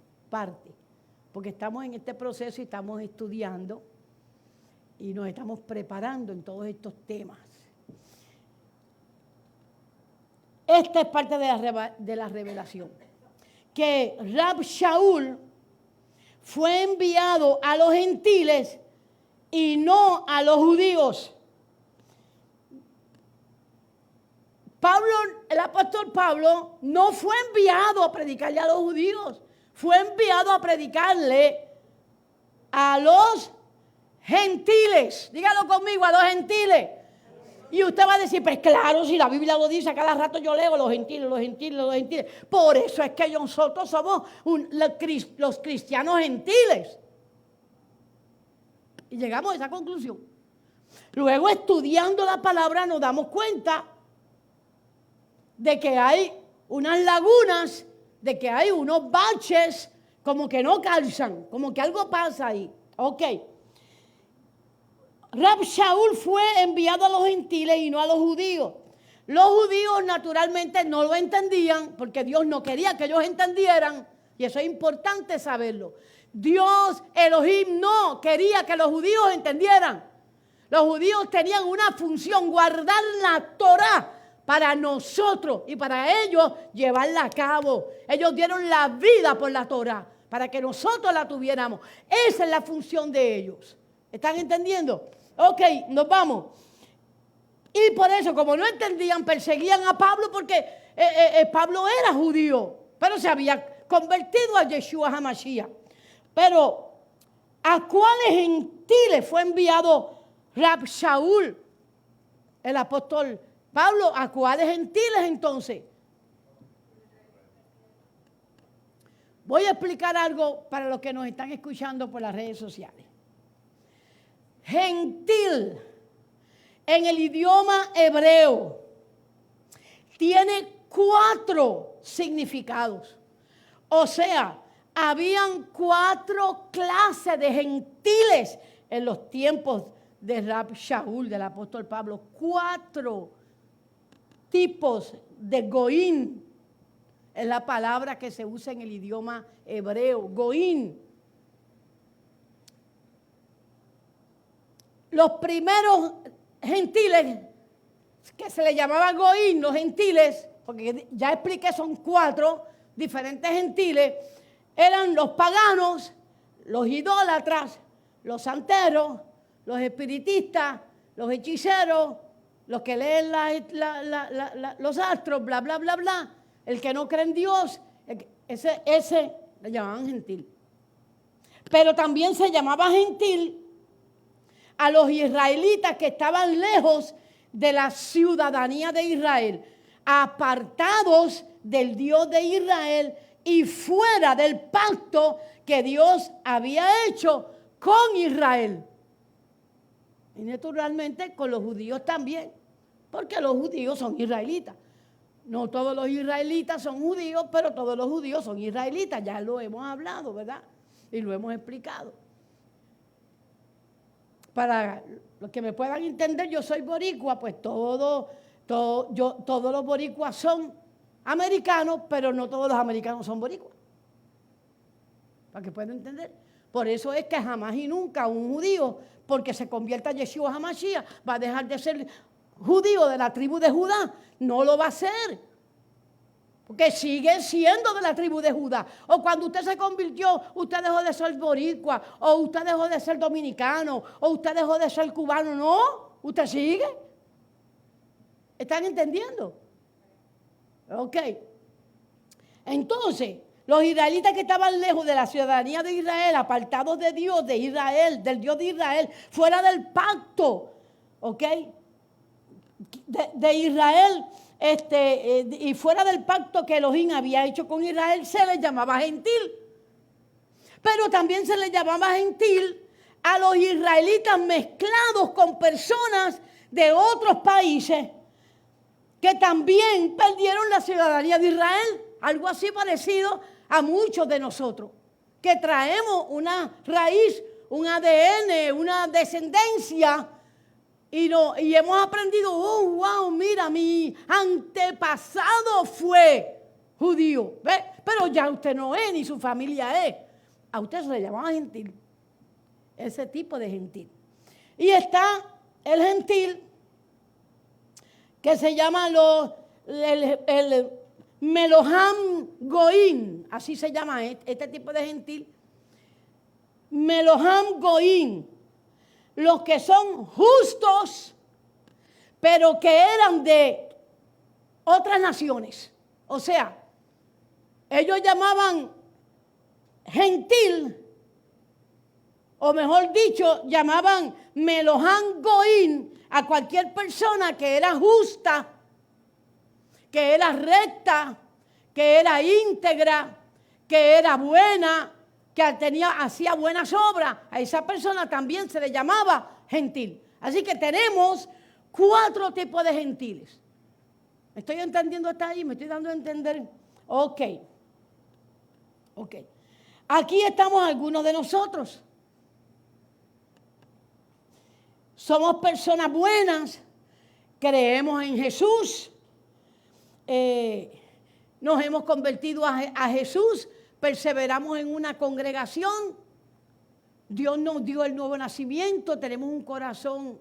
porque estamos en este proceso y estamos estudiando y nos estamos preparando en todos estos temas. Esta es parte de la revelación, que Rab Shaul fue enviado a los gentiles y no a los judíos. El apóstol Pablo no fue enviado a predicarle a los judíos, fue enviado a predicarle a los gentiles. Dígalo conmigo, a los gentiles. Y usted va a decir, pues claro, si la Biblia lo dice, a cada rato yo leo los gentiles, los gentiles, los gentiles. Por eso es que nosotros somos los cristianos gentiles. Y llegamos a esa conclusión. Luego, estudiando la palabra, nos damos cuenta de que hay unas lagunas, de que hay unos baches, como que no calzan, como que algo pasa ahí. Ok. Rab Shaul fue enviado a los gentiles y no a los judíos. Los judíos naturalmente no lo entendían porque Dios no quería que ellos entendieran. Y eso es importante saberlo. Dios, Elohim, no quería que los judíos entendieran. Los judíos tenían una función, guardar la Torá para nosotros y para ellos llevarla a cabo. Ellos dieron la vida por la Torá para que nosotros la tuviéramos. Esa es la función de ellos. ¿Están entendiendo? Ok, nos vamos. Y por eso, como no entendían, perseguían a Pablo porque Pablo era judío, pero se había convertido a Yeshua HaMashiach. Pero, ¿a cuáles gentiles fue enviado Rab Shaul, el apóstol Pablo? ¿A cuáles gentiles entonces? Voy a explicar algo para los que nos están escuchando por las redes sociales. Gentil, en el idioma hebreo, tiene 4 significados. O sea, habían 4 clases de gentiles en los tiempos de Rab Shaul, del apóstol Pablo. 4 tipos de goín. Es la palabra que se usa en el idioma hebreo, goín. Los primeros gentiles, que se le llamaban goín, los gentiles, porque ya expliqué, son 4 diferentes gentiles, eran los paganos, los idólatras, los santeros, los espiritistas, los hechiceros, los que leen los astros, bla, bla, bla, bla. El que no cree en Dios, ese le llamaban gentil. Pero también se llamaba gentil a los israelitas que estaban lejos de la ciudadanía de Israel, apartados del Dios de Israel y fuera del pacto que Dios había hecho con Israel. Y naturalmente con los judíos también, porque los judíos son israelitas. No todos los israelitas son judíos, pero todos los judíos son israelitas. Ya lo hemos hablado, ¿verdad? Y lo hemos explicado. Para los que me puedan entender, yo soy boricua, pues todos los boricuas son americanos, pero no todos los americanos son boricuas. Para que puedan entender. Por eso es que jamás y nunca un judío, porque se convierta a Yeshua HaMashiach, va a dejar de ser judío de la tribu de Judá. No lo va a hacer. Porque sigue siendo de la tribu de Judá. O cuando usted se convirtió, usted dejó de ser boricua, o usted dejó de ser dominicano, o usted dejó de ser cubano. No, usted sigue. ¿Están entendiendo? Ok. Entonces, los israelitas que estaban lejos de la ciudadanía de Israel, apartados de Dios, de Israel, del Dios de Israel, fuera del pacto, ¿ok? De Israel, y fuera del pacto que Elohim había hecho con Israel, se les llamaba gentil. Pero también se les llamaba gentil a los israelitas mezclados con personas de otros países que también perdieron la ciudadanía de Israel. Algo así parecido a muchos de nosotros, que traemos una raíz, un ADN, una descendencia, y hemos aprendido, oh, wow, mira, mi antepasado fue judío, ¿ve? Pero ya usted no es, ni su familia es. A usted se le llamaba gentil, ese tipo de gentil. Y está el gentil que se llama el Meloham Goín, así se llama este tipo de gentil. Meloham Goín, los que son justos, pero que eran de otras naciones. O sea, ellos llamaban gentil, o mejor dicho, llamaban Meloham Goín a cualquier persona que era justa, que era recta, que era íntegra, que era buena, que hacía buenas obras. A esa persona también se le llamaba gentil. Así que tenemos 4 tipos de gentiles. ¿Me estoy entendiendo hasta ahí? ¿Me estoy dando a entender? Ok. Aquí estamos algunos de nosotros. somos personas buenas, creemos en Jesús, nos hemos convertido a Jesús, perseveramos en una congregación, Dios nos dio el nuevo nacimiento, tenemos un corazón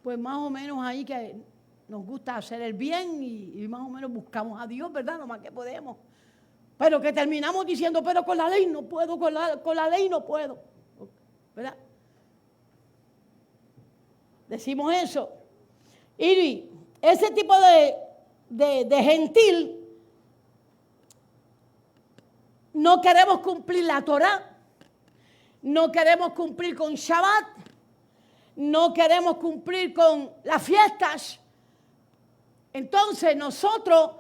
pues más o menos ahí que nos gusta hacer el bien y más o menos buscamos a Dios, ¿verdad? Lo más que podemos. Pero que terminamos diciendo, pero con la ley no puedo, con la ley no puedo, ¿verdad? Decimos eso. Y ese tipo de gentil, no queremos cumplir la Torá, no queremos cumplir con Shabbat, no queremos cumplir con las fiestas. Entonces nosotros,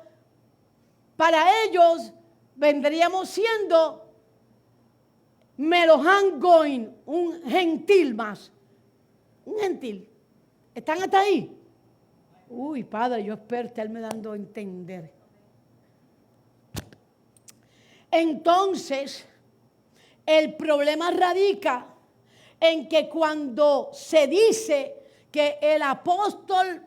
para ellos, vendríamos siendo melohan goin, un gentil más. Un gentil. ¿Están hasta ahí? Uy, Padre, yo espero estarme dando a entender. Entonces, el problema radica en que cuando se dice que el apóstol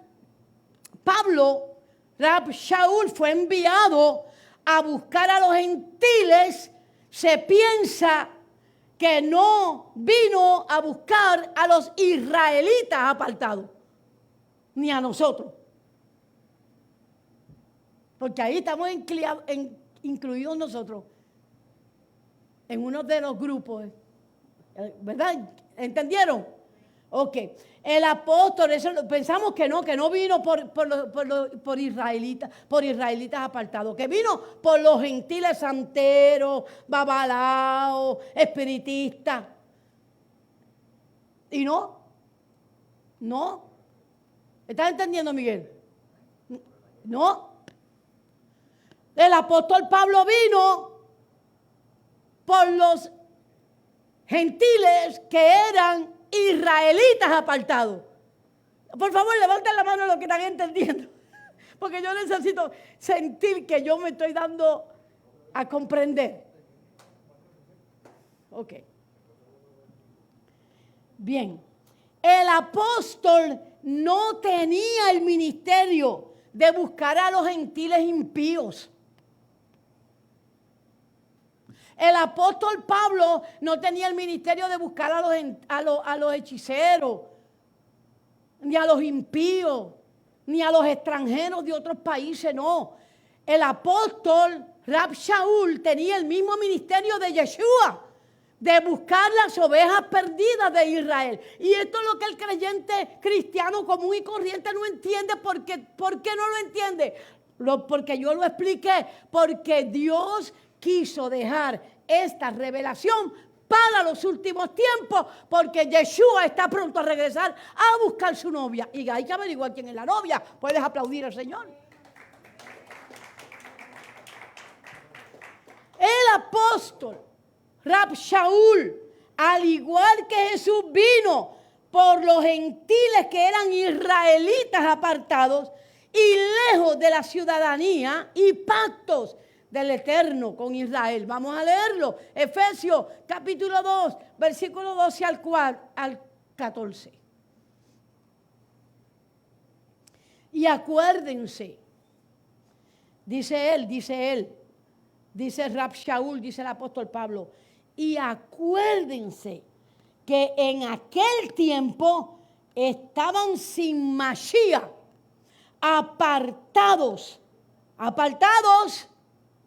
Pablo, Rab Shaul, fue enviado a buscar a los gentiles, se piensa que no vino a buscar a los israelitas apartados, ni a nosotros. Porque ahí estamos incluidos nosotros, en uno de los grupos, ¿verdad? ¿Entendieron? Ok. El apóstol, eso, pensamos que no vino por israelitas apartados, que vino por los gentiles santeros, babalaos, espiritistas. Y no. ¿Estás entendiendo, Miguel? No. El apóstol Pablo vino por los gentiles que eran israelitas apartados. Por favor, levanten la mano los que están entendiendo, porque yo necesito sentir que yo me estoy dando a comprender. Ok. Bien. El apóstol no tenía el ministerio de buscar a los gentiles impíos. El apóstol Pablo no tenía el ministerio de buscar a los hechiceros, ni a los impíos, ni a los extranjeros de otros países, no. El apóstol Rab Shaul tenía el mismo ministerio de Yeshua, de buscar las ovejas perdidas de Israel. Y esto es lo que el creyente cristiano común y corriente no entiende. ¿Por qué no lo entiende? Porque yo lo expliqué. Porque Dios quiso dejar esta revelación para los últimos tiempos, porque Yeshua está pronto a regresar a buscar su novia. Y hay que averiguar quién es la novia. Puedes aplaudir al Señor. El apóstol Rab Shaul, al igual que Jesús, vino por los gentiles que eran israelitas apartados y lejos de la ciudadanía y pactos del Eterno con Israel. Vamos a leerlo. Efesios capítulo 2, versículo 12 al 14. Y acuérdense, dice Rab Shaul, dice el apóstol Pablo, y acuérdense que en aquel tiempo estaban sin Mashiach, apartados.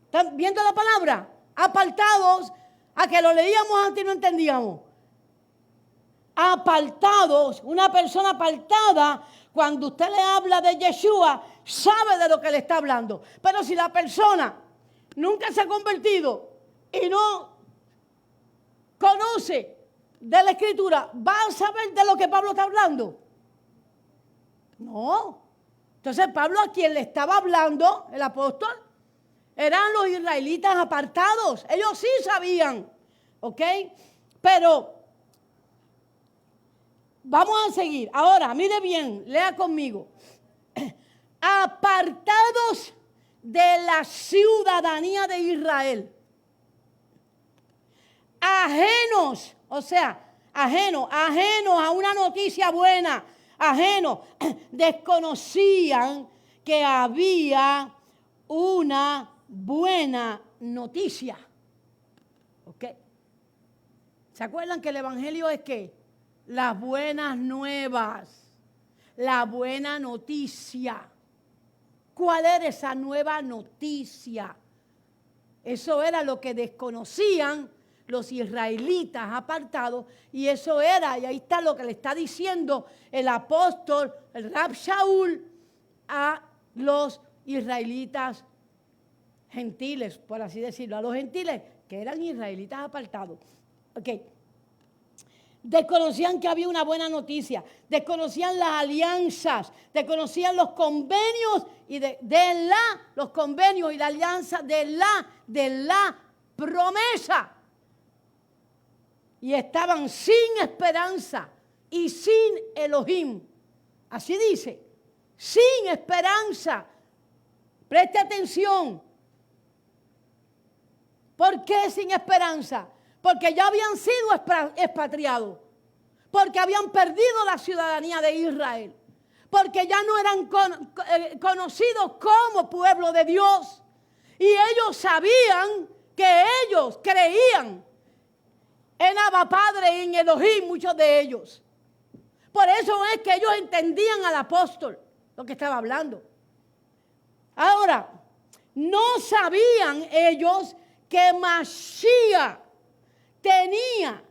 ¿Están viendo la palabra? Apartados, a que lo leíamos antes y no entendíamos. Apartados, una persona apartada, cuando usted le habla de Yeshua, sabe de lo que le está hablando. Pero si la persona nunca se ha convertido y no conoce de la Escritura, ¿va a saber de lo que Pablo está hablando? No. Entonces Pablo, a quien le estaba hablando, el apóstol, eran los israelitas apartados. Ellos sí sabían, ¿ok? Pero vamos a seguir. Ahora, mire bien, lea conmigo. Apartados de la ciudadanía de Israel. Ajenos, o sea, ajenos a una noticia buena, ajenos, desconocían que había una buena noticia. ¿Ok? ¿Se acuerdan que el evangelio es qué? Las buenas nuevas, la buena noticia. ¿Cuál era esa nueva noticia? Eso era lo que desconocían los israelitas apartados, y eso era, y ahí está lo que le está diciendo el apóstol, el Rab Shaul, a los israelitas gentiles, por así decirlo, a los gentiles que eran israelitas apartados. Ok. Desconocían que había una buena noticia, desconocían las alianzas, desconocían los convenios y los convenios y la alianza de la promesa. Y estaban sin esperanza y sin Elohim. Así dice, sin esperanza. Preste atención. ¿Por qué sin esperanza? Porque ya habían sido expatriados, porque habían perdido la ciudadanía de Israel, porque ya no eran conocidos como pueblo de Dios. Y ellos sabían que ellos creían en Abba Padre y en Elohim, muchos de ellos. Por eso es que ellos entendían al apóstol, lo que estaba hablando. Ahora, no sabían ellos que Mashiach tenía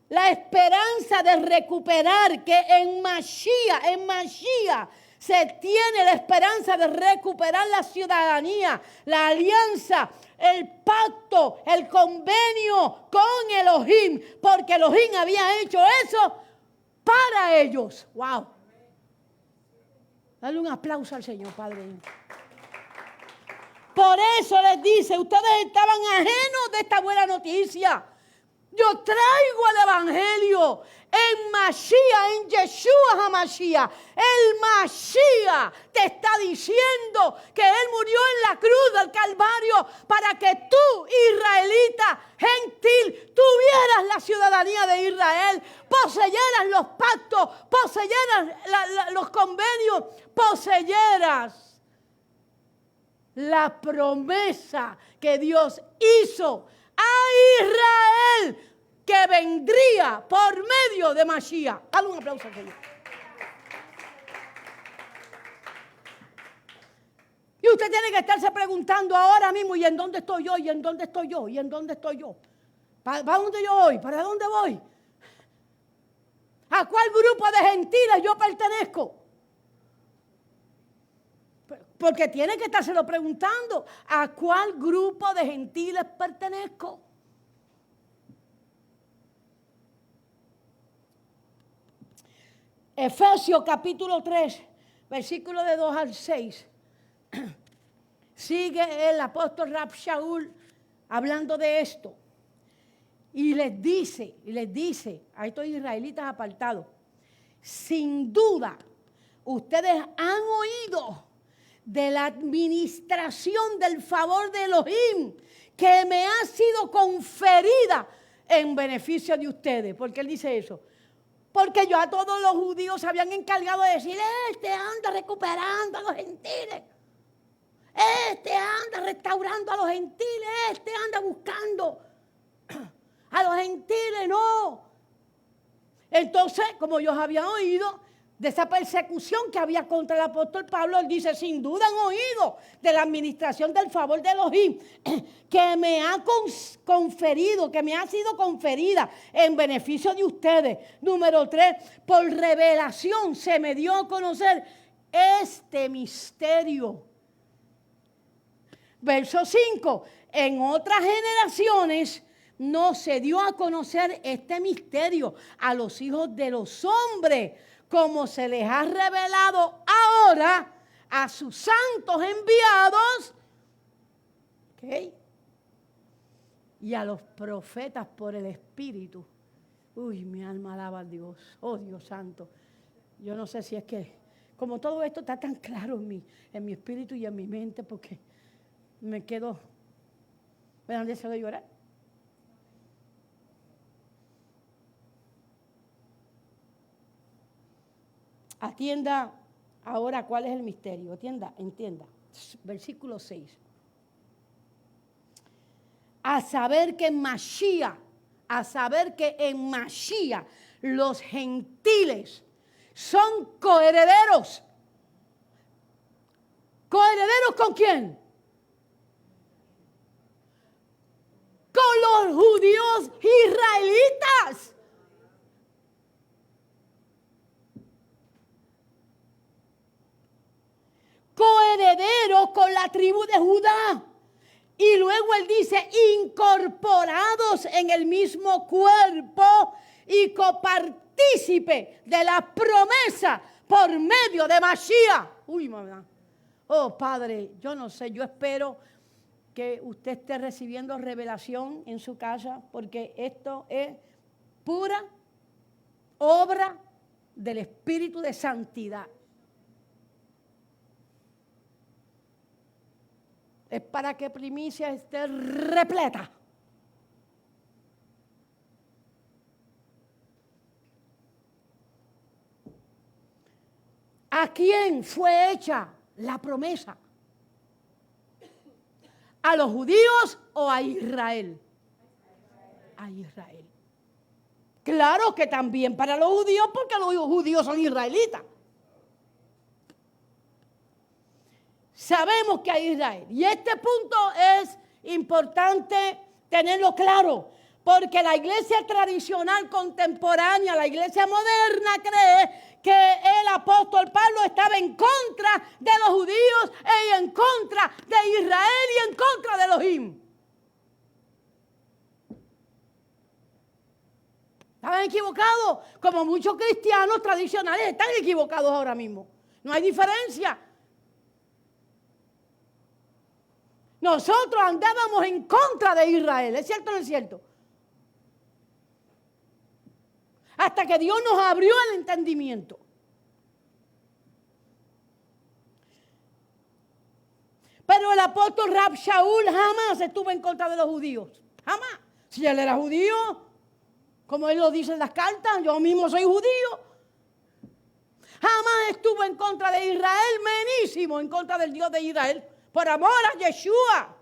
la esperanza de recuperar, que en Mashiach se tiene la esperanza de recuperar la ciudadanía, la alianza, el pacto, el convenio con Elohim, porque Elohim había hecho eso para ellos. ¡Wow! Dale un aplauso al Señor, Padre. Por eso les dice, ustedes estaban ajenos de esta buena noticia. Yo traigo el evangelio en Mashiach, en Yeshua HaMashiach. El Mashiach te está diciendo que Él murió en la cruz del Calvario para que tú, israelita, gentil, tuvieras la ciudadanía de Israel, poseyeras los pactos, poseyeras los convenios, poseyeras la promesa que Dios hizo a Israel, que vendría por medio de Mashiach. Dale un aplauso al Señor. Y usted tiene que estarse preguntando ahora mismo, ¿y en dónde estoy yo? ¿Y en dónde estoy yo? ¿Y en dónde estoy yo? ¿Para dónde yo voy? ¿Para dónde voy? ¿A cuál grupo de gentiles yo pertenezco? Porque tiene que estárselo preguntando, ¿a cuál grupo de gentiles pertenezco? Efesios capítulo 3, versículo de 2 al 6. Sigue el apóstol Rab Shaul hablando de esto. Y les dice a estos israelitas apartados, sin duda, ustedes han oído de la administración del favor de Elohim que me ha sido conferida en beneficio de ustedes. ¿Por qué él dice eso? Porque yo a todos los judíos se habían encargado de decir, anda recuperando a los gentiles, anda restaurando a los gentiles, anda buscando a los gentiles, no. Entonces, como ellos habían oído de esa persecución que había contra el apóstol Pablo, él dice, sin duda han oído de la administración del favor de Elohim que me ha conferido, que me ha sido conferida en beneficio de ustedes. Número 3, por revelación se me dio a conocer este misterio. Verso 5, en otras generaciones no se dio a conocer este misterio a los hijos de los hombres, como se les ha revelado ahora a sus santos enviados, ¿okay? Y a los profetas por el Espíritu. Uy, mi alma alaba a Dios. Oh, Dios santo. Yo no sé si es que, como todo esto está tan claro en mi espíritu y en mi mente, porque me quedo, ¿me dan deseo de llorar? Atienda ahora cuál es el misterio. Entienda. Versículo 6. A saber que en Mashiach los gentiles son coherederos. ¿Coherederos con quién? Con los judíos israelitas. Coherederos con la tribu de Judá. Y luego él dice, incorporados en el mismo cuerpo y copartícipe de la promesa por medio de Mashiach. Uy, mamá. Oh, Padre, yo no sé, yo espero que usted esté recibiendo revelación en su casa, porque esto es pura obra del Espíritu de Santidad. Es para que Primicia esté repleta. ¿A quién fue hecha la promesa? ¿A los judíos o a Israel? A Israel. Claro que también para los judíos, porque los judíos son israelitas. Sabemos que hay Israel. Y este punto es importante tenerlo claro, porque la iglesia tradicional contemporánea, la iglesia moderna, cree que el apóstol Pablo estaba en contra de los judíos y en contra de Israel y en contra de Elohim. Estaban equivocados, como muchos cristianos tradicionales están equivocados ahora mismo. No hay diferencia. Nosotros andábamos en contra de Israel, ¿es cierto o no es cierto? Hasta que Dios nos abrió el entendimiento. Pero el apóstol Rab Shaul jamás estuvo en contra de los judíos. Jamás. Si él era judío, como él lo dice en las cartas, yo mismo soy judío. Jamás estuvo en contra de Israel, menísimo en contra del Dios de Israel. Por amor a Yeshua.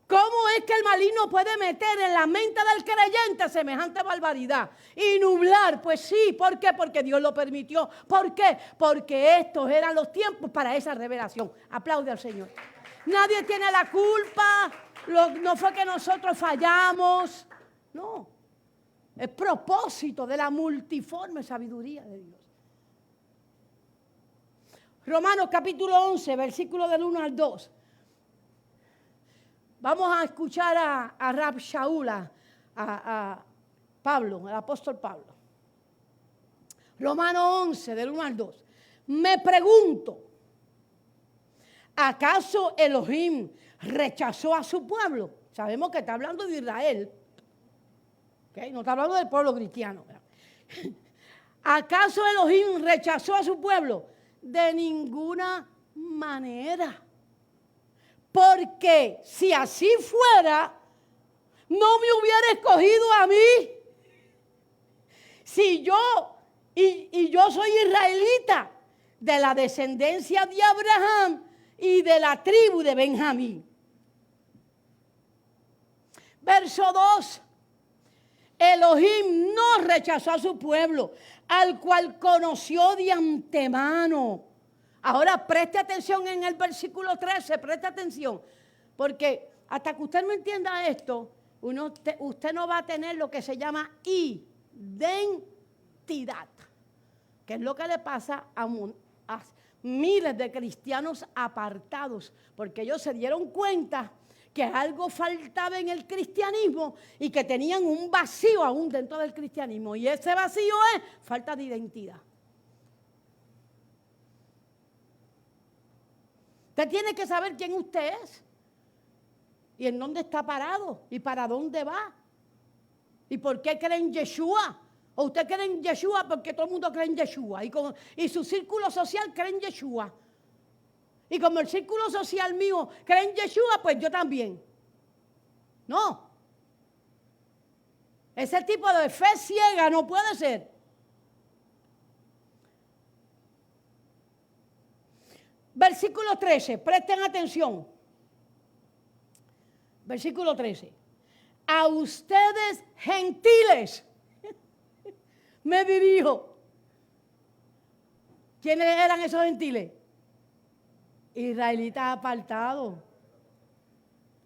¿Cómo es que el maligno puede meter en la mente del creyente semejante barbaridad? Y nublar, pues sí, ¿por qué? Porque Dios lo permitió. ¿Por qué? Porque estos eran los tiempos para esa revelación. Aplaude al Señor. Nadie tiene la culpa, no fue que nosotros fallamos. No, es propósito de la multiforme sabiduría de Dios. Romanos capítulo 11, versículo del 1 al 2. Vamos a escuchar a Rab Shaul, a Pablo, el apóstol Pablo. Romanos 11, del 1 al 2. Me pregunto, ¿acaso Elohim rechazó a su pueblo? Sabemos que está hablando de Israel. ¿Okay? No está hablando del pueblo cristiano. ¿Acaso Elohim rechazó a su pueblo? De ninguna manera. Porque si así fuera, no me hubiera escogido a mí. Si yo, y yo soy israelita, de la descendencia de Abraham y de la tribu de Benjamín. Verso 2. Elohim no rechazó a su pueblo, al cual conoció de antemano. Ahora preste atención en el versículo 13, preste atención, porque hasta que usted no entienda esto, usted no va a tener lo que se llama identidad, que es lo que le pasa a miles de cristianos apartados, porque ellos se dieron cuenta que algo faltaba en el cristianismo y que tenían un vacío aún dentro del cristianismo. Y ese vacío es falta de identidad. Usted tiene que saber quién usted es y en dónde está parado y para dónde va. ¿Y por qué cree en Yeshua? ¿O usted cree en Yeshua porque todo el mundo cree en Yeshua? Y su círculo social cree en Yeshua. Y como el círculo social mío cree en Yeshua, pues yo también. No. Ese tipo de fe ciega no puede ser. Versículo 13, presten atención. Versículo 13. A ustedes gentiles me dirijo. ¿Quiénes eran esos gentiles? Israelitas apartados.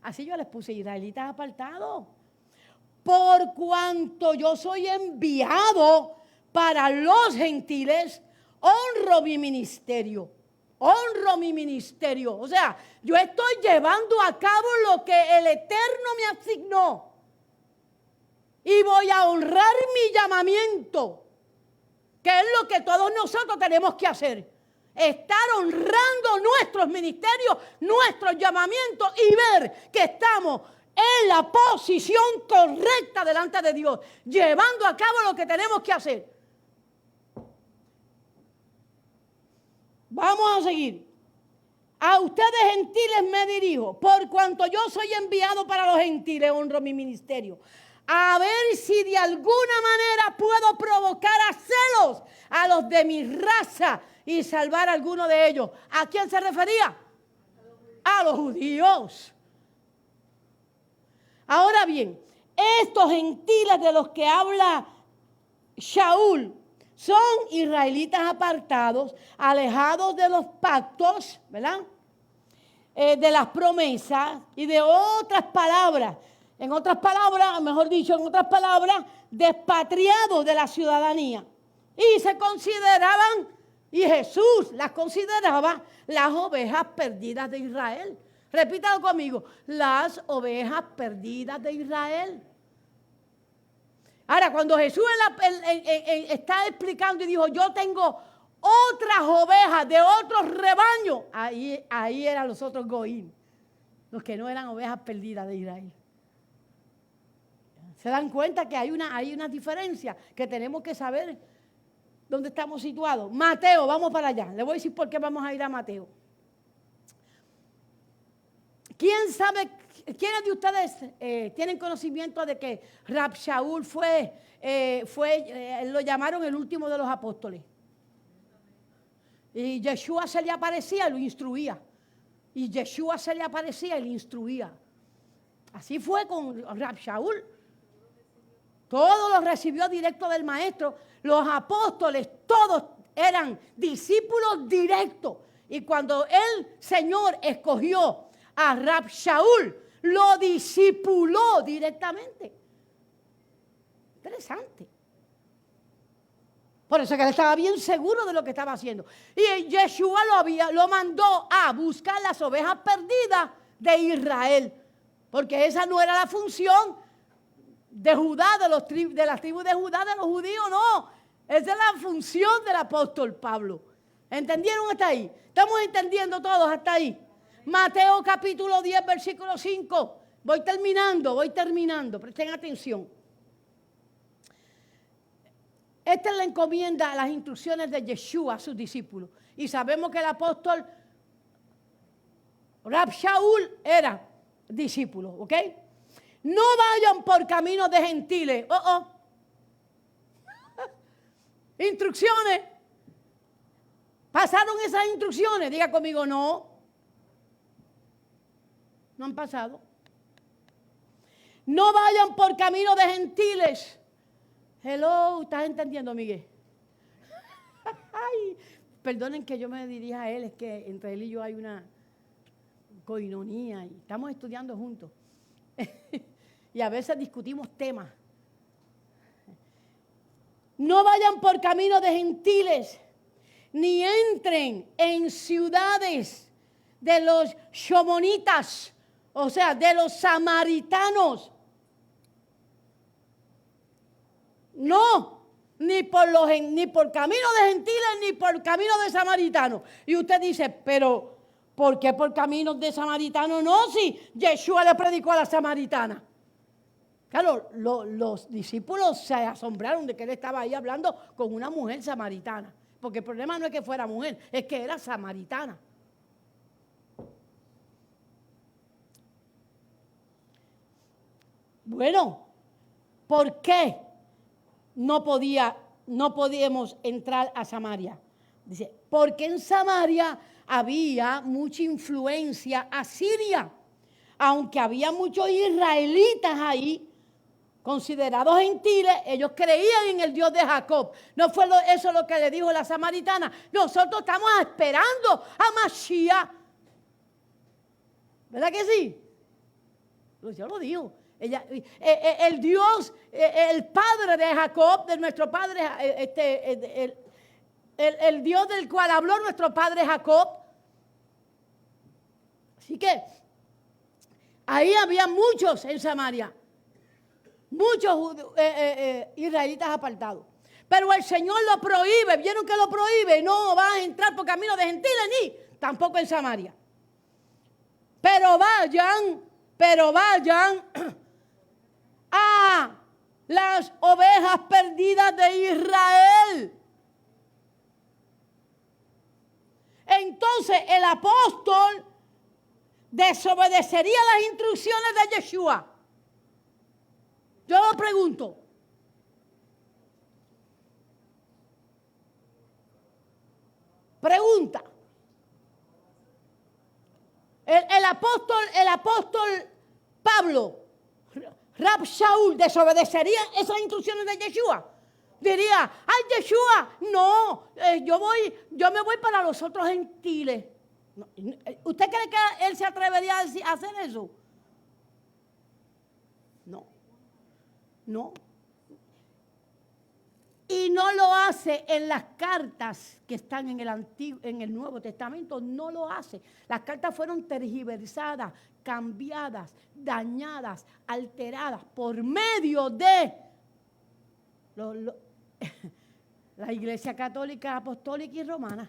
Así yo les puse, israelitas apartados. Por cuanto yo soy enviado para los gentiles, honro mi ministerio. Honro mi ministerio. O sea, yo estoy llevando a cabo lo que el Eterno me asignó. Y voy a honrar mi llamamiento, que es lo que todos nosotros tenemos que hacer. Estar honrando nuestros ministerios, nuestros llamamientos y ver que estamos en la posición correcta delante de Dios, llevando a cabo lo que tenemos que hacer. Vamos a seguir. A ustedes gentiles me dirijo, por cuanto yo soy enviado para los gentiles, honro mi ministerio. A ver si de alguna manera puedo provocar a celos a los de mi raza y salvar a alguno de ellos. ¿A quién se refería? A los judíos. Ahora bien, estos gentiles de los que habla Shaul son israelitas apartados, alejados de los pactos, ¿verdad? De las promesas y de otras palabras. En otras palabras, mejor dicho, en otras palabras, despatriados de la ciudadanía. Y se consideraban, y Jesús las consideraba, las ovejas perdidas de Israel. Repítalo conmigo, las ovejas perdidas de Israel. Ahora, cuando Jesús está explicando y dijo, yo tengo otras ovejas de otros rebaños, ahí eran los otros goín, los que no eran ovejas perdidas de Israel. ¿Se dan cuenta que hay una diferencia que tenemos que saber dónde estamos situados? Mateo, vamos para allá. Le voy a decir por qué vamos a ir a Mateo. ¿Quién sabe, quiénes de ustedes tienen conocimiento de que Rab Shaul lo llamaron el último de los apóstoles? Y Yeshua se le aparecía y lo instruía. Y Yeshua se le aparecía y le instruía. Así fue con Rab Shaul. Todo lo recibió directo del maestro. Los apóstoles, todos eran discípulos directos. Y cuando el Señor escogió a Rab Shaul, lo discipuló directamente. Interesante. Por eso que él estaba bien seguro de lo que estaba haciendo. Y Yeshua lo mandó a buscar las ovejas perdidas de Israel. Porque esa no era la función de Judá, de las tribus de Judá, de los judíos, no. Esa es la función del apóstol Pablo. ¿Entendieron hasta ahí? ¿Estamos entendiendo todos hasta ahí? Mateo capítulo 10, versículo 5. Voy terminando. Presten atención. Esta es la encomienda a las instrucciones de Yeshua a sus discípulos. Y sabemos que el apóstol Rab Shaul era discípulo, ¿ok? No vayan por caminos de gentiles. Instrucciones. ¿Pasaron esas instrucciones? Diga conmigo, no. No han pasado. No vayan por caminos de gentiles. Hello, ¿estás entendiendo, Miguel? Ay, perdonen que yo me dirija a él, es que entre él y yo hay una coinonía y estamos estudiando juntos. Y a veces discutimos temas. No vayan por caminos de gentiles, ni entren en ciudades de los shomonitas, o sea, de los samaritanos. No, ni por camino de gentiles, ni por camino de samaritanos. Y usted dice, pero ¿por qué por caminos de samaritanos no? Si Yeshua le predicó a la samaritana. Claro, los discípulos se asombraron de que él estaba ahí hablando con una mujer samaritana. Porque el problema no es que fuera mujer, es que era samaritana. Bueno, ¿por qué no podíamos entrar a Samaria? Dice, porque en Samaria había mucha influencia asiria. Aunque había muchos israelitas ahí, considerados gentiles, ellos creían en el Dios de Jacob. ¿No fue eso lo que le dijo la samaritana? Nosotros estamos esperando a Mashiach. ¿Verdad que sí? Pues yo lo digo. El Dios, el Padre de Jacob, de nuestro Padre, el Dios del cual habló nuestro Padre Jacob. Así que ahí había muchos en Samaria, muchos israelitas apartados. Pero el Señor lo prohíbe. ¿Vieron que lo prohíbe? No vas a entrar por camino de gentiles ni tampoco en Samaria. Pero vayan a las ovejas perdidas de Israel. Entonces el apóstol desobedecería las instrucciones de Yeshua. Yo lo pregunto. Pregunta. El apóstol Pablo, Rab Shaul, desobedecería esas instrucciones de Yeshua. Diría, ay Yeshua, no, yo me voy para los otros gentiles. ¿Usted cree que él se atrevería a hacer eso? No. Y no lo hace en las cartas que están en el Nuevo Testamento, no lo hace. Las cartas fueron tergiversadas, cambiadas, dañadas, alteradas por medio de la Iglesia Católica, Apostólica y Romana.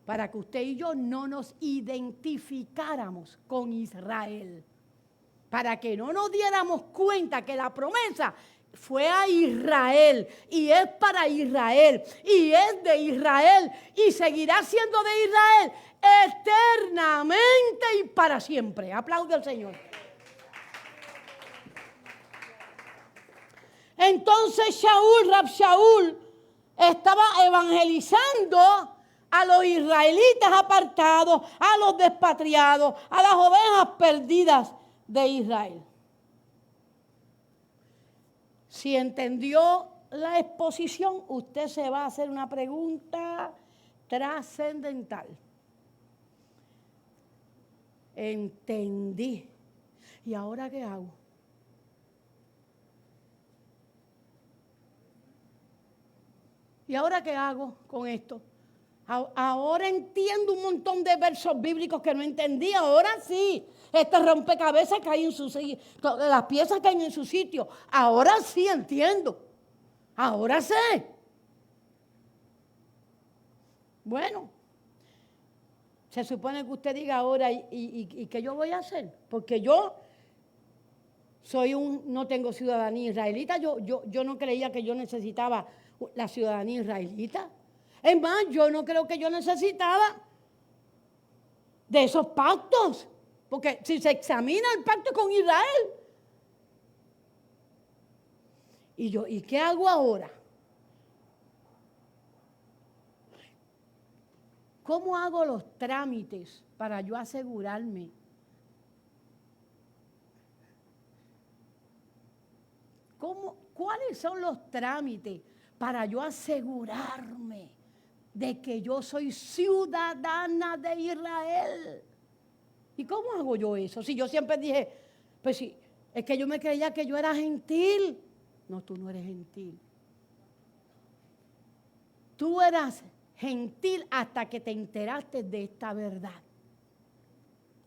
Para que usted y yo no nos identificáramos con Israel. Para que no nos diéramos cuenta que la promesa fue a Israel y es para Israel y es de Israel y seguirá siendo de Israel eternamente y para siempre. Aplaude al Señor. Entonces Rab Shaul estaba evangelizando a los israelitas apartados, a los despatriados, a las ovejas perdidas de Israel. Si entendió la exposición, usted se va a hacer una pregunta trascendental. Entendí. ¿Y ahora qué hago? ¿Y ahora qué hago con esto? Ahora entiendo un montón de versos bíblicos que no entendía. Ahora sí. Este rompecabezas cae en su sitio. Las piezas caen en su sitio. Ahora sí entiendo. Ahora sé. Bueno. Se supone que usted diga ahora y ¿qué yo voy a hacer? Porque yo no tengo ciudadanía israelita. Yo no creía que yo necesitaba la ciudadanía israelita. Es más, yo no creo que yo necesitaba de esos pactos. Porque si se examina el pacto con Israel. ¿Y qué hago ahora? ¿Cómo hago los trámites para yo asegurarme? ¿Cuáles son los trámites para yo asegurarme de que yo soy ciudadana de Israel? ¿Y cómo hago yo eso? Si yo siempre dije, pues sí, es que yo me creía que yo era gentil. No, tú no eres gentil. Tú eras gentil hasta que te enteraste de esta verdad.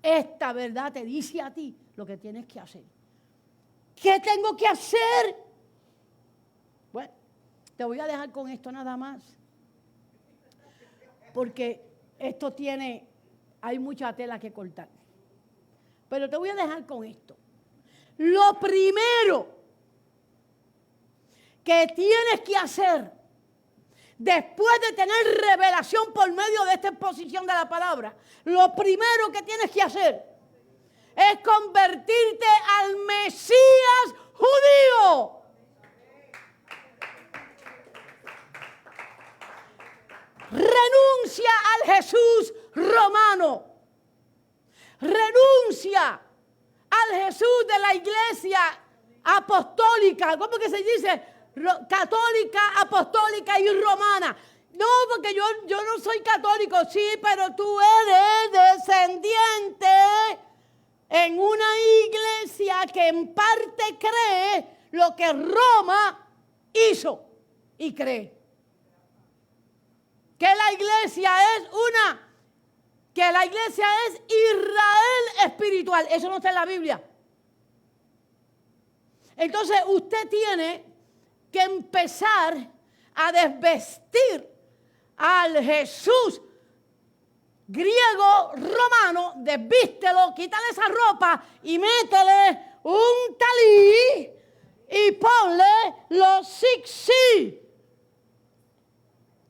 Esta verdad te dice a ti lo que tienes que hacer. ¿Qué tengo que hacer? Bueno, te voy a dejar con esto nada más. Porque esto hay mucha tela que cortar. Pero te voy a dejar con esto. Lo primero que tienes que hacer después de tener revelación por medio de esta exposición de la palabra, lo primero que tienes que hacer es convertirte al Mesías judío. Renuncia al Jesús romano. Renuncia al Jesús de la iglesia apostólica. ¿Cómo que se dice? Católica, apostólica y romana. No, porque yo no soy católico, sí, pero tú eres descendiente en una iglesia que en parte cree lo que Roma hizo y cree. Que la iglesia es Israel espiritual. Eso no está en la Biblia. Entonces usted tiene que empezar a desvestir al Jesús griego romano, desvístelo, quítale esa ropa y métele un talí y ponle los zigzag.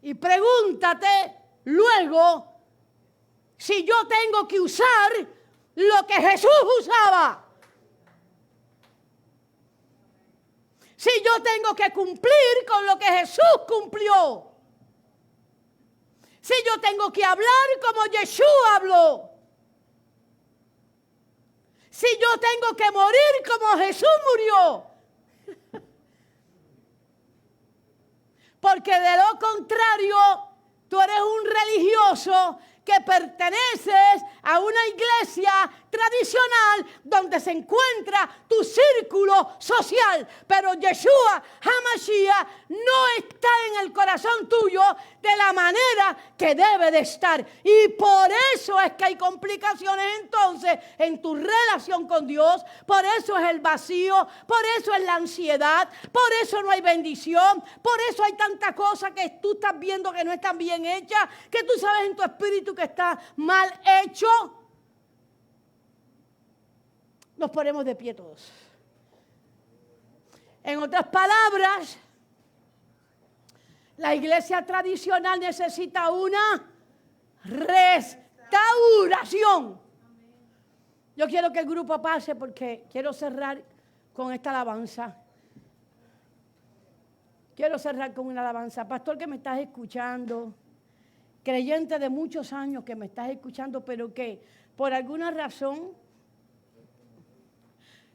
Y pregúntate luego si yo tengo que usar lo que Jesús usaba. Si yo tengo que cumplir con lo que Jesús cumplió. Si yo tengo que hablar como Yeshua habló. Si yo tengo que morir como Jesús murió. Porque de lo contrario, tú eres un religioso que perteneces a una iglesia tradicional donde se encuentra tu círculo social. Pero Yeshua HaMashiach no está en el corazón tuyo de la manera que debe de estar. Y por eso es que hay complicaciones entonces en tu relación con Dios. Por eso es el vacío, por eso es la ansiedad, por eso no hay bendición, por eso hay tantas cosas que tú estás viendo que no están bien hechas, que tú sabes en tu espíritu que está mal hecho. Nos ponemos de pie todos. En otras palabras, la iglesia tradicional necesita una restauración. Yo quiero que el grupo pase porque quiero cerrar con esta alabanza. Quiero cerrar con una alabanza. Pastor, que me estás escuchando, creyente de muchos años que me estás escuchando, pero que por alguna razón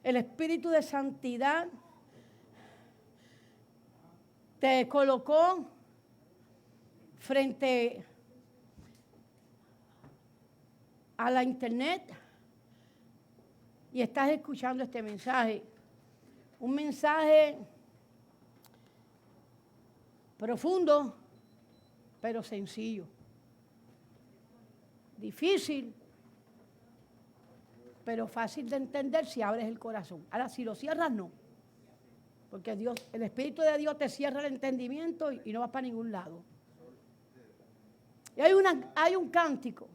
el Espíritu de Santidad te colocó frente a la internet y estás escuchando este mensaje. Un mensaje profundo, pero sencillo. Difícil, pero fácil de entender si abres el corazón. Ahora, si lo cierras, no. Porque Dios, el Espíritu de Dios te cierra el entendimiento y no vas para ningún lado. Y hay un cántico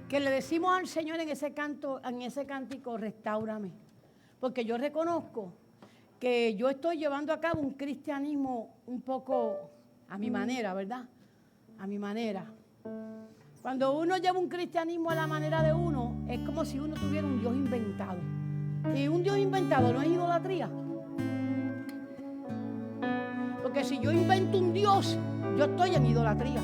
que le decimos al Señor en ese cántico, restáurame. Porque yo reconozco que yo estoy llevando a cabo un cristianismo un poco a mi manera, ¿verdad? A mi manera. Cuando uno lleva un cristianismo a la manera de uno, es como si uno tuviera un Dios inventado. Y un Dios inventado no es idolatría. Porque si yo invento un Dios, yo estoy en idolatría.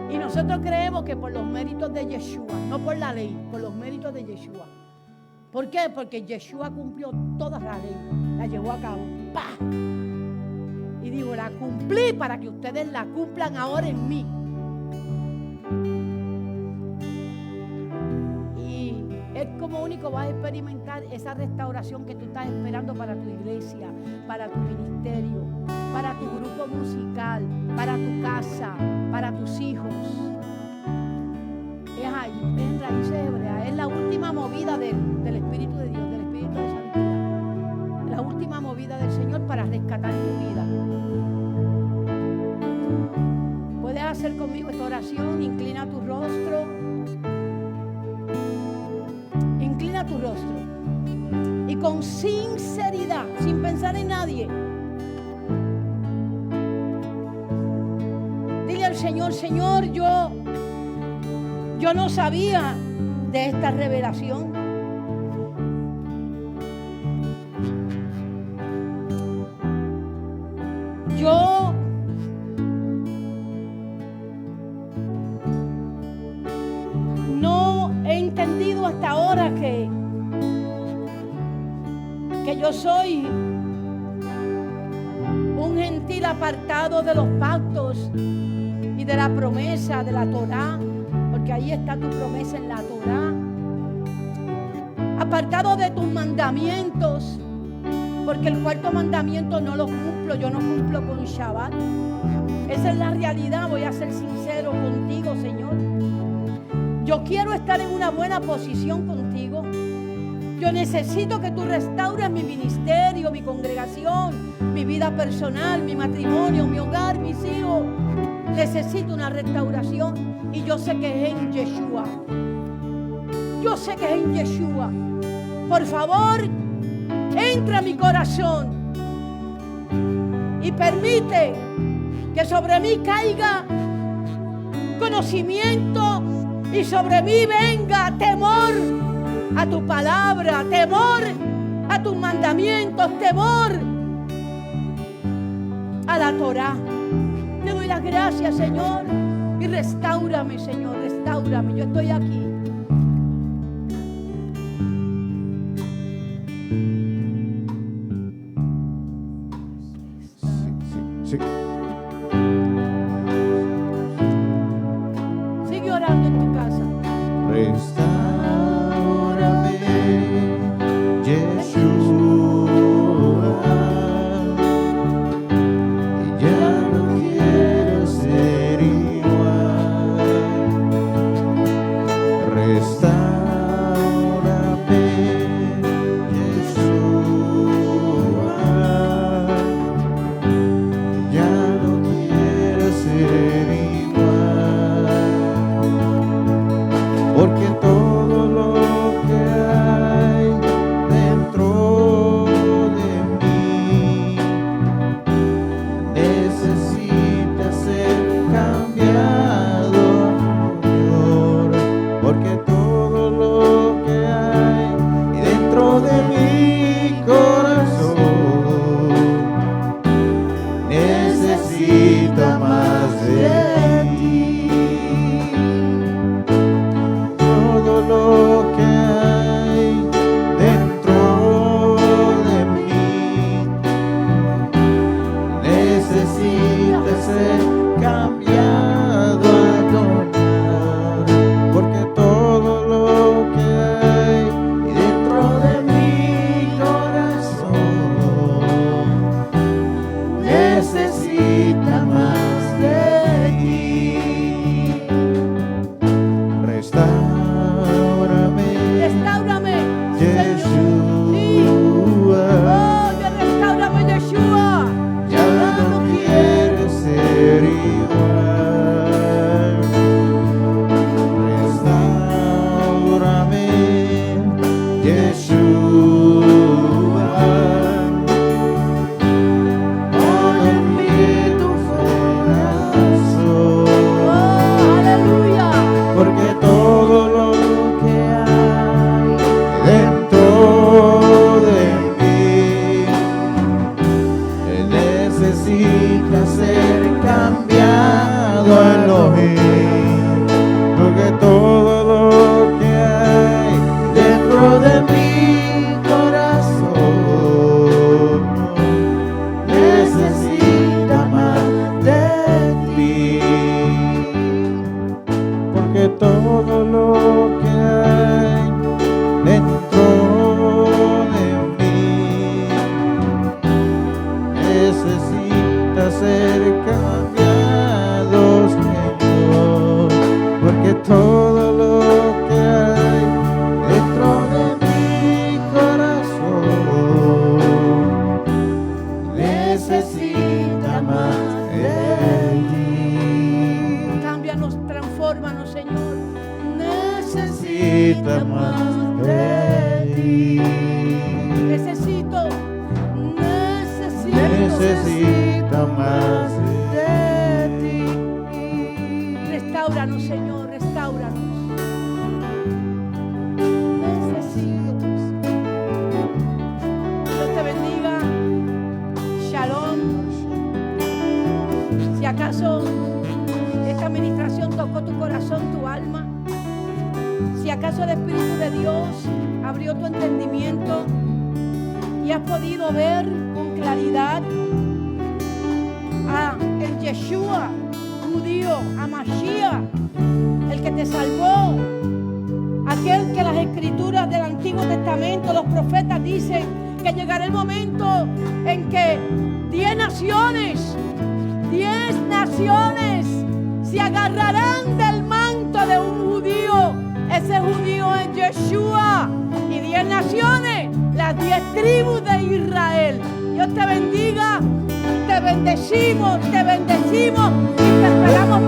Y nosotros creemos que por los méritos de Yeshua, no por la ley, por los méritos de Yeshua. ¿Por qué? Porque Yeshua cumplió toda la ley, la llevó a cabo. ¡Pah! Y digo, la cumplí para que ustedes la cumplan ahora en mí. Y es como único vas a experimentar esa restauración que tú estás esperando para tu iglesia, para tu ministerio, para tu grupo musical, para tu casa, para tus hijos. Es ahí, es en raíces hebreas, es la última movida del Espíritu de Dios, del Espíritu de Santidad. La última movida del Señor para rescatar tu vida. Puedes hacer conmigo esta oración, inclina tu rostro. Inclina tu rostro. Y con sinceridad, sin pensar en nadie, dile al Señor, Señor, yo no sabía de esta revelación. Yo no he entendido hasta ahora que yo soy un gentil apartado de los pactos y de la promesa de la Torá, porque ahí está tu promesa en la Torá. Apartado de tus mandamientos, porque el cuarto mandamiento no lo cumplo, yo no cumplo con Shabbat. Esa es la realidad, voy a ser sincero contigo, Señor. Yo quiero estar en una buena posición contigo. Yo necesito que tú restaures mi ministerio, mi congregación, mi vida personal, mi matrimonio, mi hogar, mis hijos. Necesito una restauración y yo sé que es en Yeshua. Yo sé que es en Yeshua. Por favor, entra a mi corazón y permite que sobre mí caiga conocimiento y sobre mí venga temor a tu palabra, temor a tus mandamientos, temor a la Torá. Te doy las gracias, Señor, y restáurame, Señor, restáurame. Yo estoy aquí. Sí. Sigue orando en tu casa. Restáurame, Yeshua, y ya no quiero ser igual. Restáurame, Yeshua, ya no quiero ser igual. Porque todo lo que hay dentro de mí necesita ser cambiado, Señor. Porque todo lo que hay dentro de mi corazón necesita más de ti. Todo lo que hay dentro de mí necesita ser cambiado a tu amor. Porque todo lo que hay dentro de mi corazón necesita más de ti. Restáurame, Restáurame, Señor. Sí. Yeshua, Oh, Dios, restáurame, Yeshua. ya no quiero ser igual. Restáurame, Yeshua, pon en mí tu corazón. Oh, aleluya. Porque todo lo que hay dentro de mí necesita ser cambiado a Elohim. Porque todo lo que hay dentro de mi corazón necesita más de ti. Porque todo lo que hay dentro de mí necesita ser cambiado, Señor. Porque todo lo que hay dentro de mi corazón necesita más de ti. Cámbianos, transfórmanos, Señor. Necesita más de ti. Necesito Necesita más de ti. Restáuranos, Señor, restáuranos. Necesito. Dios te bendiga. Shalom. Si acaso esta administración tocó tu corazón, tu alma, si acaso el Espíritu de Dios abrió tu entendimiento y has podido ver con claridad a el Yeshua judío, a Mashiach, el que te salvó, aquel que las escrituras del Antiguo Testamento, los profetas dicen que llegará el momento en que 10 naciones se agarrarán del manto de un judío. Ese judío es Yeshua. Y 10 naciones, las 10 tribus de Israel. Dios te bendiga, te bendecimos y te esperamos